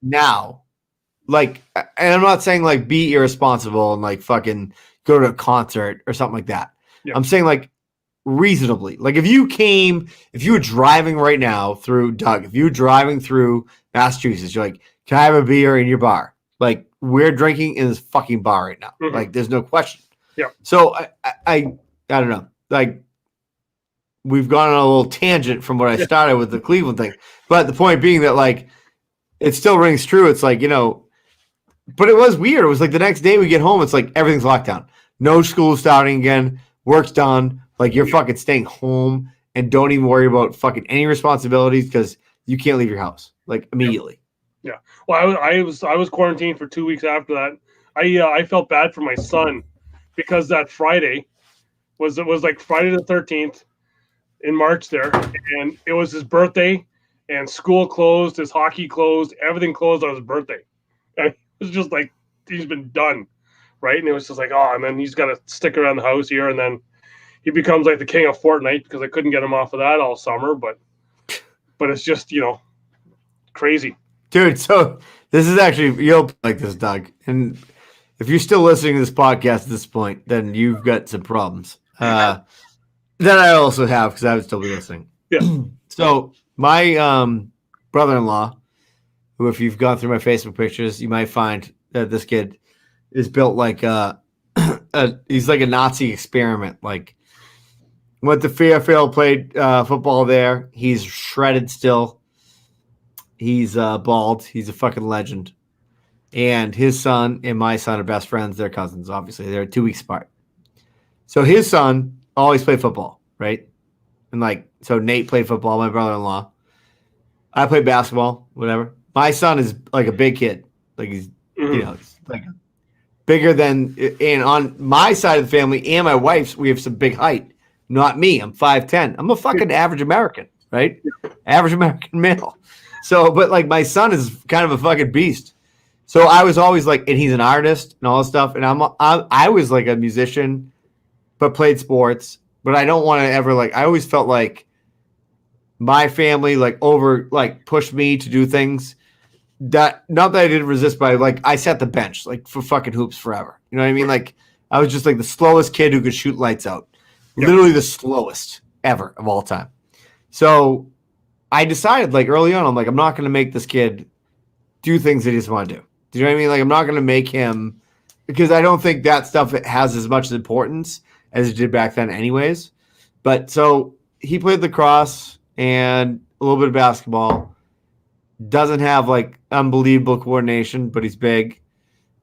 now. Like, and I'm not saying like be irresponsible and like fucking go to a concert or something like that. Yeah. I'm saying like reasonably. Like if you were driving right now through Doug, if you were driving through Massachusetts, you're like, can I have a beer in your bar? Like we're drinking in this fucking bar right now. Like there's no question. Yeah. So I don't know. Like we've gone on a little tangent from what I started with the Cleveland thing. But the point being that like it still rings true. It's like, you know, but it was weird. It was like the next day we get home, it's like everything's locked down. No school starting again. Work's done. Like you're fucking staying home and don't even worry about fucking any responsibilities because you can't leave your house like immediately. Yeah. Well, I was quarantined for 2 weeks after that. I felt bad for my son because that Friday was like Friday the 13th in March there, and it was his birthday, and school closed, his hockey closed, everything closed on his birthday. And it was just like he's been done, right? And it was just like, oh, and then he's got to stick around the house here, and then he becomes like the king of Fortnite because I couldn't get him off of that all summer, but it's just, you know, crazy. Dude, so this is actually, you'll like this, Doug. And if you're still listening to this podcast at this point, then you've got some problems. That I also have because I would still be listening. Yeah. So my brother-in-law, who if you've gone through my Facebook pictures, you might find that this kid is built like he's like a Nazi experiment. Like went to Fairfield, played football there. He's shredded still. He's bald. He's a fucking legend. And his son and my son are best friends. They're cousins, obviously. They're 2 weeks apart. So his son always played football, right? And like, so Nate played football, my brother-in-law. I played basketball, whatever. My son is like a big kid. Like he's, you know, like bigger than, and on my side of the family and my wife's, we have some big height. Not me. I'm 5'10". I'm a fucking average American, right? Average American male. So, but like my son is kind of a fucking beast. So I was always like, and he's an artist and all this stuff. And I was like a musician, but played sports. But I don't want to ever like, I always felt like my family pushed me to do things that, not that I didn't resist, but like I set the bench like for fucking hoops forever. You know what I mean? Like I was just like the slowest kid who could shoot lights out. Literally the slowest ever of all time. So I decided like early on, I'm like, I'm not going to make this kid do things that he doesn't want to do. Do you know what I mean? Like I'm not going to make him, because I don't think that stuff has as much importance as it did back then anyways. But so he played lacrosse and a little bit of basketball. Doesn't have like unbelievable coordination, but he's big.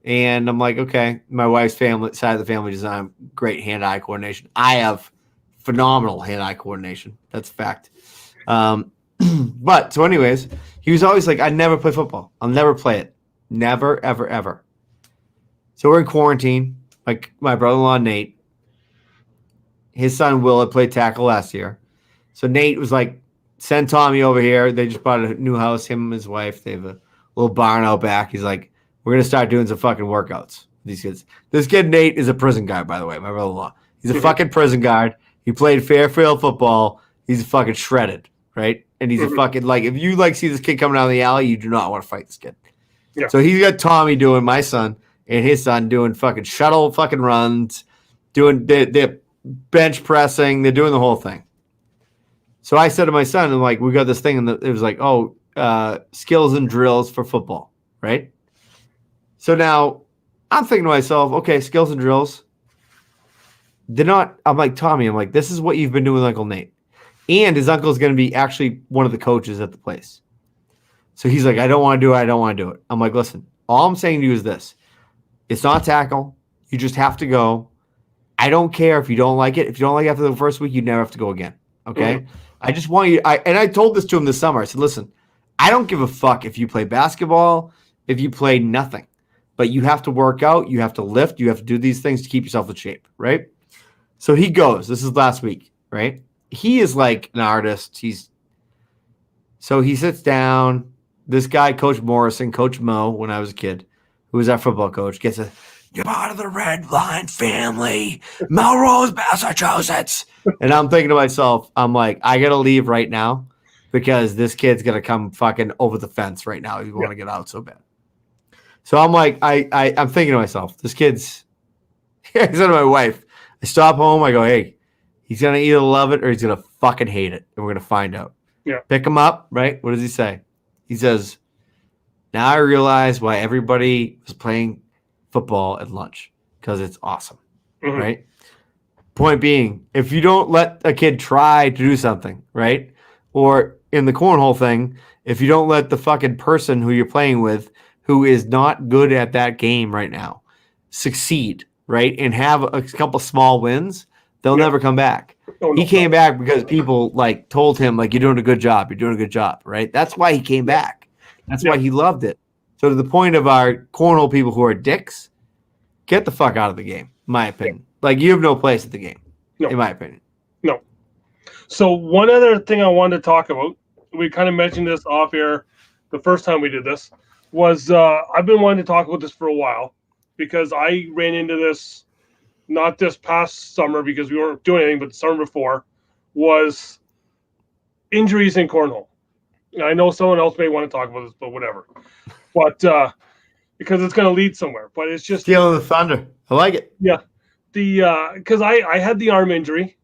And I'm like, okay, my wife's family side of the family doesn't have great hand-eye coordination. I have phenomenal hand-eye coordination. That's a fact. But so anyways, he was always like, I'd never play football. I'll never play it. Never, ever, ever. So we're in quarantine. Like my brother-in-law, Nate, his son, Will, had played tackle last year. So Nate was like, send Tommy over here. They just bought a new house, him and his wife. They have a little barn out back. He's like, we're going to start doing some fucking workouts. These kids. This kid, Nate, is a prison guard, by the way, my brother-in-law. He's a fucking prison guard. He played Fairfield football. He's fucking shredded, right? And he's a fucking, like, if you, like, see this kid coming down the alley, you do not want to fight this kid. Yeah. So he's got Tommy doing, my son, and his son doing fucking shuttle fucking runs, doing, they're bench pressing. They're doing the whole thing. So I said to my son, I'm like, we got this thing, and it was like, skills and drills for football, right? So now I'm thinking to myself, okay, skills and drills. They're not, I'm like, Tommy, I'm like, this is what you've been doing with Uncle Nate. And his uncle is going to be actually one of the coaches at the place. So he's like, I don't want to do it. I don't want to do it. I'm like, listen, all I'm saying to you is this. It's not tackle. You just have to go. I don't care if you don't like it. If you don't like it after the first week, you never have to go again. Okay? I just want you. I told this to him this summer. I said, listen, I don't give a fuck if you play basketball, if you play nothing, but you have to work out, you have to lift, you have to do these things to keep yourself in shape, right? So he goes. This is last week, right? He is like an artist. So he sits down. This guy, Coach Morrison, Coach Mo, when I was a kid, who was our football coach, gets you're part of the Red Line family, Melrose, Massachusetts. And I'm thinking to myself, I'm like, I got to leave right now because this kid's going to come fucking over the fence right now. You want to get out so bad. So I'm like, I'm thinking to myself, this kid's, I said to my wife, I stop home, I go, hey, he's going to either love it or he's going to fucking hate it. And we're going to find out. Yeah. Pick him up, right? What does he say? He says, now I realize why everybody was playing football at lunch because it's awesome, right? Point being, if you don't let a kid try to do something, right? Or in the cornhole thing, if you don't let the fucking person who you're playing with who is not good at that game right now succeed, right? And have a couple small wins, they'll never come back. He came back because people like told him like, you're doing a good job. You're doing a good job, right? That's why he came back. That's why he loved it. So to the point of our cornhole people who are dicks, get the fuck out of the game, in my opinion. Like, you have no place at the game, in my opinion. No. So one other thing I wanted to talk about, we kind of mentioned this off air the first time we did this, was I've been wanting to talk about this for a while because I ran into this, not this past summer because we weren't doing anything, but the summer before, was injuries in cornhole. And I know someone else may want to talk about this, but whatever. But because it's going to lead somewhere. But it's just stealing the thunder. I like it. Yeah, because I had the arm injury.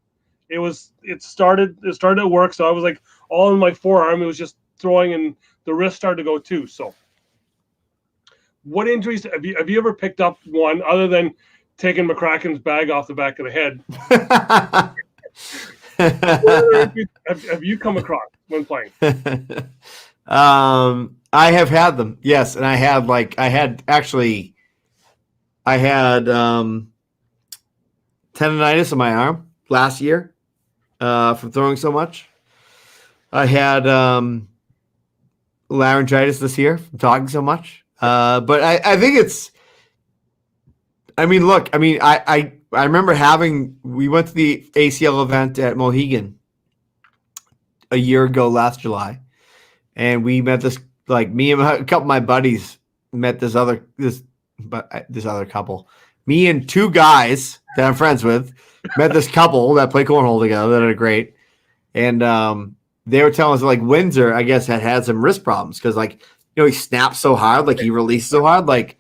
It started at work, so I was like all in my forearm. It was just throwing, and the wrist started to go too. So, what injuries have you ever picked up one other than taking McCracken's bag off the back of the head? have you come across when playing? I have had them, yes, and I had tendonitis in my arm last year from throwing so much. I had laryngitis this year from talking so much. But I think it's. I mean, look. I mean, I remember we went to the ACL event at Mohegan a year ago last July, and we met this. Like, me and a couple of my buddies met this other couple. Me and two guys that I'm friends with met this couple that play cornhole together that are great. And they were telling us like Windsor, I guess, had some wrist problems because, like, he snaps so hard, like he releases so hard, like.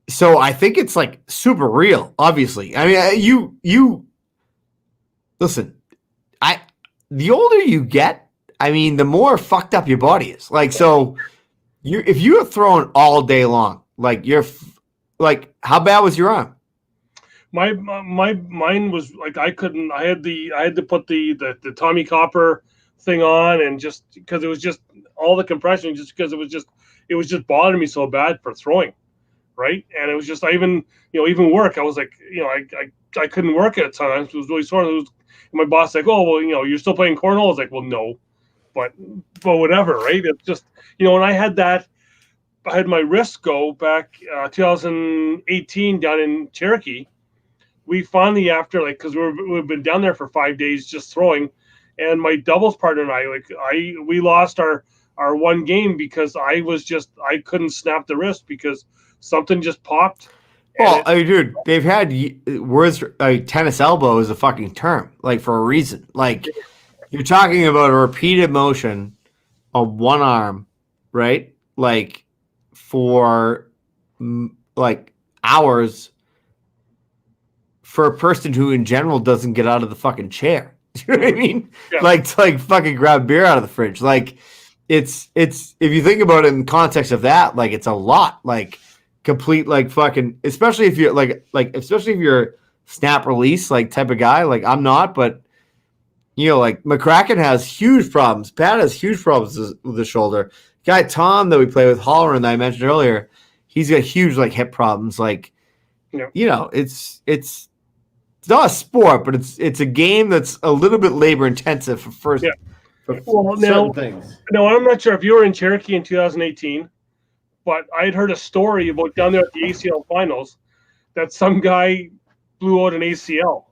So I think it's like super real. Obviously, I mean, you listen. The older you get, I mean, the more fucked up your body is. Like, so if you are throwing all day long, like how bad was your arm? Mine was like I had to put the Tommy Copper thing on, and just because it was just all the compression, just because it was just bothering me so bad for throwing, right? And it was just even work. I was like, I couldn't work at times. It was really sore. And my boss like, oh well, you're still playing cornhole. I was like, well, no. But whatever, right? It's just, when I had my wrist go back 2018 down in Cherokee. We finally, after because we've been down there for 5 days just throwing, and my doubles partner and I we lost our one game because I couldn't snap the wrist because something just popped. Well, dude, they've had words. Tennis elbow is a fucking term, like, for a reason. Like, you're talking about a repeated motion on one arm, right? Like, for like hours for a person who in general doesn't get out of the fucking chair. You know what I mean? Yeah. Like, to like fucking grab beer out of the fridge. Like, it's if you think about it in context of that, like, it's a lot. Like, complete, like, fucking, especially if you're especially if you're snap release like type of guy. Like, I'm not, but like McCracken has huge problems. Pat has huge problems with the shoulder. Guy Tom that we play with, Holleran, that I mentioned earlier, he's got huge like hip problems. Like, it's it's not a sport, but it's a game that's a little bit labor intensive for certain things. No, I'm not sure if you were in Cherokee in 2018, but I had heard a story about down there at the ACL finals that some guy blew out an ACL.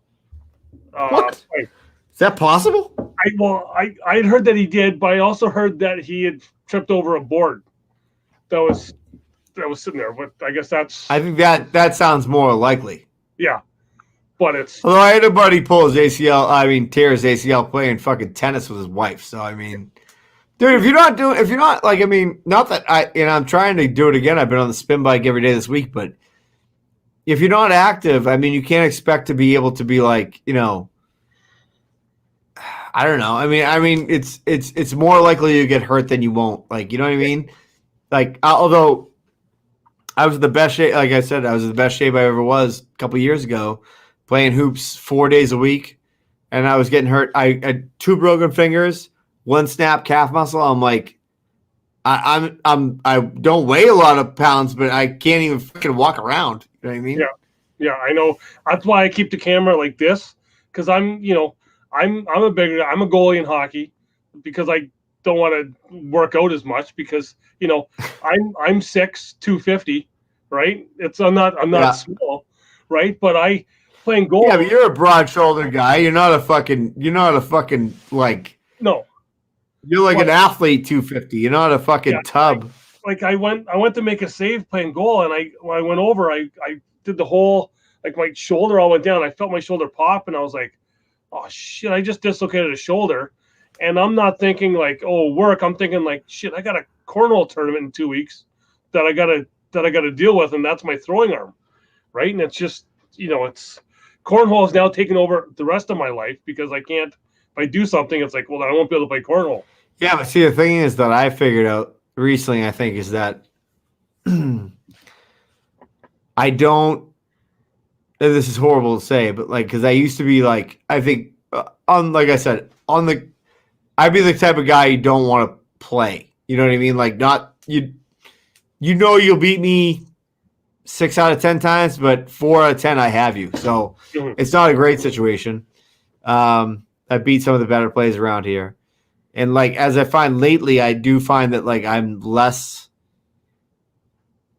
What? Is that possible? I had heard that he did, but I also heard that he had tripped over a board that was sitting there. But I guess I think that sounds more likely. Yeah, but it's. Although I had a buddy pull his ACL, tear his ACL playing fucking tennis with his wife. So I mean, dude, if you're not not that I'm trying to do it again. I've been on the spin bike every day this week, but if you're not active, I mean, you can't expect to be able to be like, I don't know. I mean, it's more likely you get hurt than you won't. Like, you know what I mean? Like, although I was in the best shape, like I said, I was in the best shape I ever was a couple of years ago, playing hoops 4 days a week, and I was getting hurt. I had 2 broken fingers, 1 snapped calf muscle. I'm like, I don't weigh a lot of pounds, but I can't even fucking walk around. You know what I mean? Yeah, I know. That's why I keep the camera like this, because I'm a goalie in hockey, because I don't want to work out as much, because I'm 6', 250, right? I'm not small, right? But I playing goal. Yeah, but you're a broad shouldered guy. You're not a fucking like. No. You're like an athlete 250. You're not a fucking tub. I went to make a save playing goal, and when I went over, I did the whole, like, my shoulder all went down. I felt my shoulder pop, and I was like, oh shit, I just dislocated a shoulder. And I'm not thinking like, oh, work. I'm thinking like, shit, I got a cornhole tournament in 2 weeks that I gotta deal with, and that's my throwing arm. Right. And it's just, it's cornhole is now taking over the rest of my life, because I can't, if I do something, it's like, well, then I won't be able to play cornhole. Yeah, but see, the thing is that I figured out recently, I think, is that I don't, and this is horrible to say, but like, because I used to be like, I think, like I said, I'd be the type of guy you don't want to play. You know what I mean? Like, not, you'll beat me 6 out of 10 times, but 4 out of 10, I have you. So it's not a great situation. I beat some of the better players around here. And like, as I find lately, I do find that like I'm less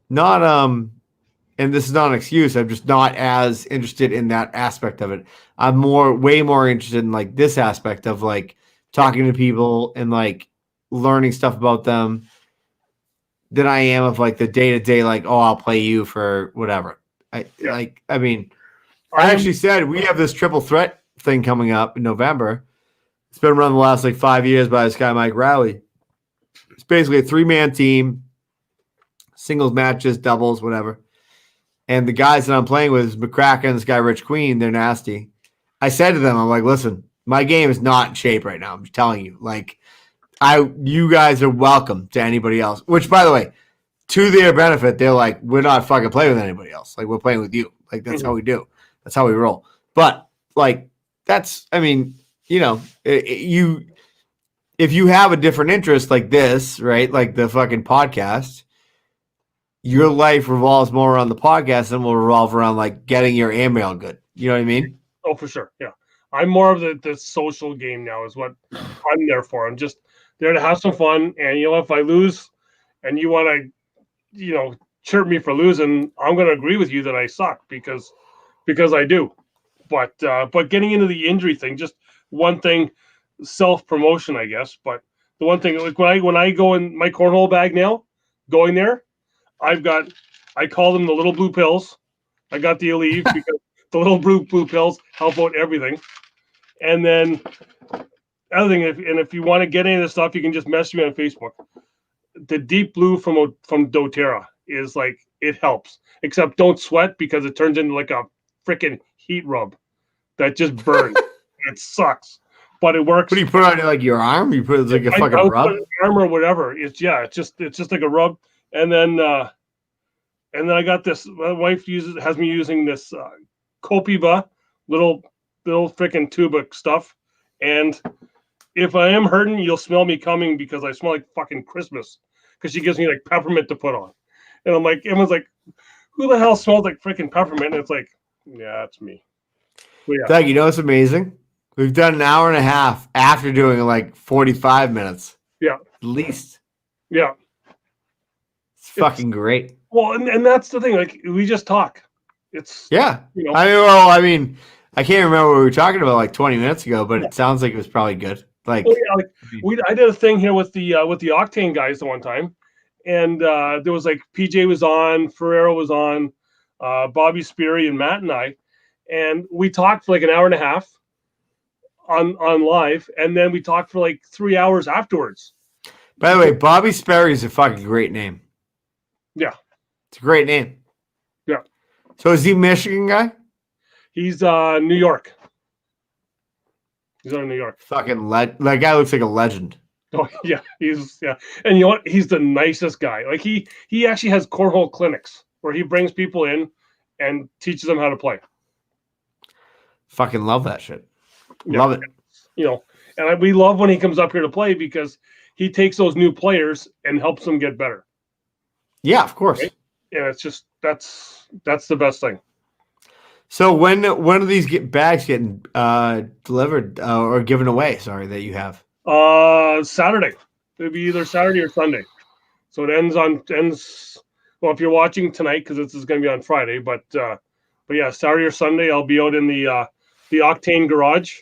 not and this is not an excuse, I'm just not as interested in that aspect of it. I'm way more interested in like this aspect of like talking to people and like learning stuff about them than I am of like the day-to-day, like, oh, I'll play you for whatever. I actually said we have this triple threat thing coming up in November. It's been run the last like 5 years by this guy, Mike Rowley. It's basically a 3-man team, singles matches, doubles, whatever. And the guys that I'm playing with is McCracken, this guy, Rich Queen. They're nasty. I said to them, I'm like, listen, my game is not in shape right now. I'm just telling you. Like, you guys are welcome to anybody else. Which, by the way, to their benefit, they're like, we're not fucking playing with anybody else. Like, we're playing with you. Like, that's how we do. That's how we roll. But, like, that's, I mean, if you have a different interest like this, right, like the fucking podcast, your life revolves more around the podcast than will revolve around like getting your email good. You know what I mean? Oh, for sure. Yeah. I'm more of the social game now is what I'm there for. I'm just there to have some fun. And, if I lose and you want to, chirp me for losing, I'm going to agree with you that I suck because I do. But getting into the injury thing, just one thing, self-promotion, I guess. But the one thing, like when I go in my cornhole bag now, going there, I call them the little blue pills. I got the Aleve because the little blue pills help out everything. And then other thing, if you want to get any of this stuff, you can just message me on Facebook. The deep blue from doTERRA is like, it helps. Except don't sweat because it turns into like a freaking heat rub that just burns. It sucks, but it works. What do you put on like your arm? You put it like a fucking rub? Arm or whatever. It's just like a rub. And then I got this. My wife has me using this Copiva little freaking tuba stuff. And if I am hurting, you'll smell me coming because I smell like fucking Christmas. Because she gives me like peppermint to put on, and I'm like, everyone's like, who the hell smells like freaking peppermint? And it's like, yeah, it's me. Well, yeah. Doug, you know what's amazing? We've done an hour and a half after doing like 45 minutes. Yeah. At least. Yeah. It's fucking great. Well, and that's the thing. Like, we just talk. It's Yeah. you know. I mean, I can't remember what we were talking about like 20 minutes ago, but it sounds like it was probably good. Like, Oh yeah, like I did a thing here with the Octane guys the one time, and there was like PJ was on, Ferrero was on, Bobby Speary and Matt and I, and we talked for like an hour and a half on live, and then we talked for like 3 hours afterwards. by the way, Bobby Sperry is a fucking great name. Yeah, it's a great name. Yeah. So is he a Michigan guy? He's New York. He's on New York. Fucking that guy looks like a legend. Oh yeah, and you know what? He's the nicest guy. Like he actually has cornhole clinics where he brings people in and teaches them how to play. Fucking love that shit. Yeah. Love it. You know, and we love when he comes up here to play because he takes those new players and helps them get better. Yeah, of course. Right? And it's just that's the best thing. So when are these bags getting delivered or given away? Sorry, that you have. Saturday. It'll be either Saturday or Sunday. So it ends. Well, if you're watching tonight, because this is going to be on Friday, but yeah, Saturday or Sunday, I'll be out in the Octane garage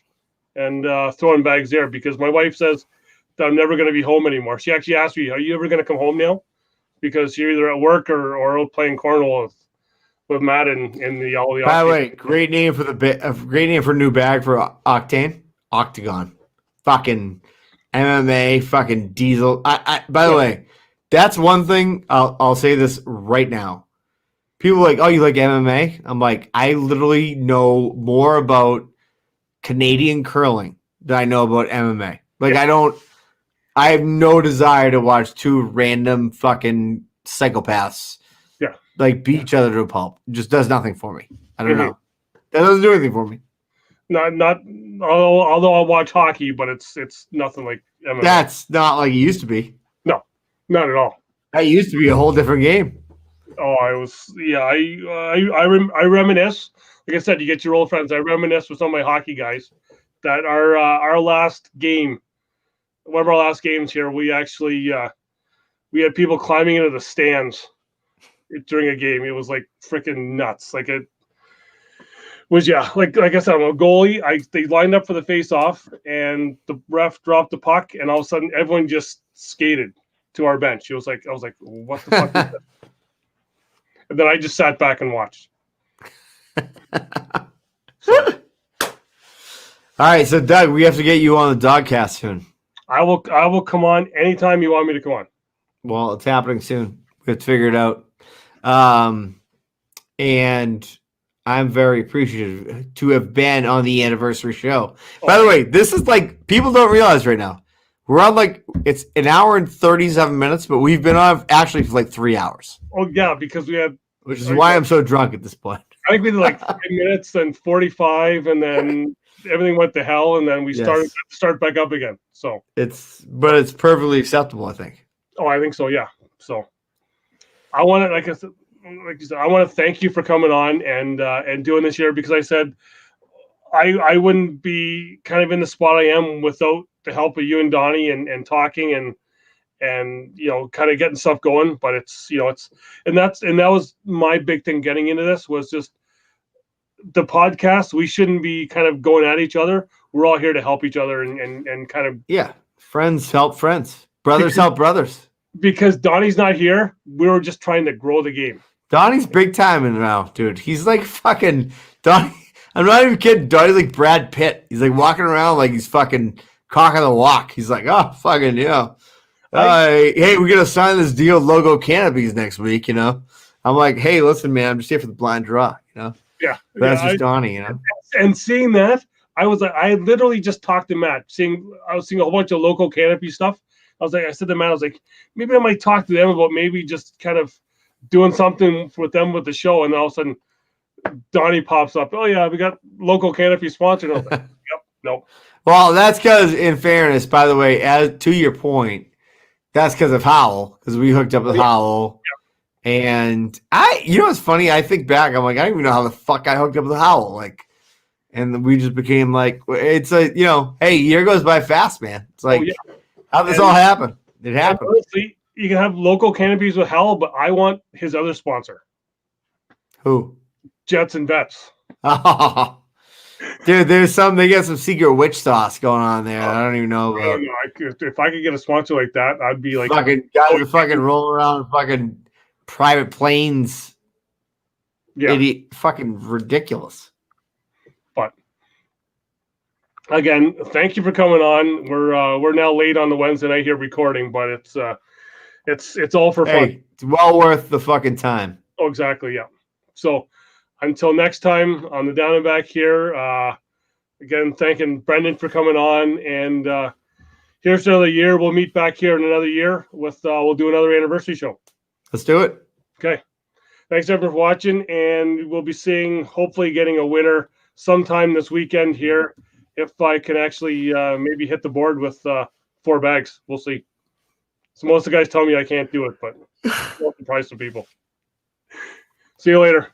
and throwing bags there because my wife says that I'm never going to be home anymore. She actually asked me, "Are you ever going to come home now?" Because you're either at work or out playing cornhole with Matt and all the. By the way, great name for great name for a new bag for Octane. Octagon, fucking MMA, fucking Diesel. By the way, that's one thing. I'll say this right now. People are like, oh, you like MMA? I'm like, I literally know more about Canadian curling than I know about MMA. Like, I have no desire to watch two random fucking psychopaths like beat each other to a pulp. It just does nothing for me. I don't know. That doesn't do anything for me. Not although I'll watch hockey, but it's nothing like MMA. That's not like it used to be. No, not at all. That used to be a whole different game. Oh, I reminisce. Like I said, you get your old friends. I reminisce with some of my hockey guys that our last game, one of our last games here, we actually we had people climbing into the stands during a game. It was like freaking nuts. Like it was, like I said, I'm a goalie. They lined up for the face-off, and the ref dropped the puck, and all of a sudden, everyone just skated to our bench. I was like, what the fuck is that? And then I just sat back and watched. All right, so Doug, we have to get you on the Dogcast soon. I will come on anytime you want me to come on. Well, it's happening soon. We have to figure it out. And I'm very appreciative to have been on the anniversary show. By the way, this is like, people don't realize right now, we're on like, it's an hour and 37 minutes, but we've been on actually for like 3 hours. Oh yeah, because we had, which is why I'm so drunk at this point. I think we did like 30 minutes, then 45, and then everything went to hell, and then we start back up again. So it's perfectly acceptable, I think. Oh, I think so. Yeah. So I want to, like you said, I want to thank you for coming on and doing this here, because I said I wouldn't be kind of in the spot I am without the help of you and Donnie and talking and kind of getting stuff going. But that was my big thing getting into this, was just the podcast. We shouldn't be kind of going at each other. We're all here to help each other and kind of friends help friends, brothers help brothers. Because Donnie's not here, we were just trying to grow the game. Donnie's big time in now, dude. He's like fucking Donnie. I'm not even kidding. Donnie's like Brad Pitt. He's like walking around like he's fucking cock of the walk. He's like, oh, fucking, hey, we're gonna sign this deal with Logo Canopies next week. I'm like, hey, listen, man, I'm just here for the blind draw. Yeah, that's just Donnie. And seeing that, I literally just talked to Matt. I was seeing a whole bunch of Logo Canopy stuff. I said to Matt, I was like, maybe I might talk to them about maybe just kind of doing something with them with the show. And all of a sudden, Donnie pops up. Oh yeah, we got Logo Canopy sponsored. I was like, yep, no. Well, that's because, in fairness, by the way, as to your point, that's because of Howell, because we hooked up with Howell. Yeah. And what's funny? I think back, I'm like, I don't even know how the fuck I hooked up with Howell. Like, And we just became like, it's a, hey, year goes by fast, man. It's like, how'd this all happen? It happened. Honestly, you can have local canopies with Hal, but I want his other sponsor. Who? Jets and Vets. Dude, they got some secret witch sauce going on there. I don't even know about. I don't know. If I could get a sponsor like that, I'd be like fucking guys are fucking rolling around fucking private planes. Yeah. Idiot, fucking ridiculous. But again, thank you for coming on. We're now late on the Wednesday night here recording, but it's all for fun. It's well worth the fucking time. Oh, exactly. Yeah. So until next time on the Down and Back here, again, thanking Brendan for coming on. And here's another year. We'll meet back here in another year with we'll do another anniversary show. Let's do it. Okay. Thanks everyone for watching, and we'll be hopefully getting a winner sometime this weekend here. If I can actually maybe hit the board with 4 bags, we'll see. So most of the guys tell me I can't do it, but I'll surprise some people. See you later.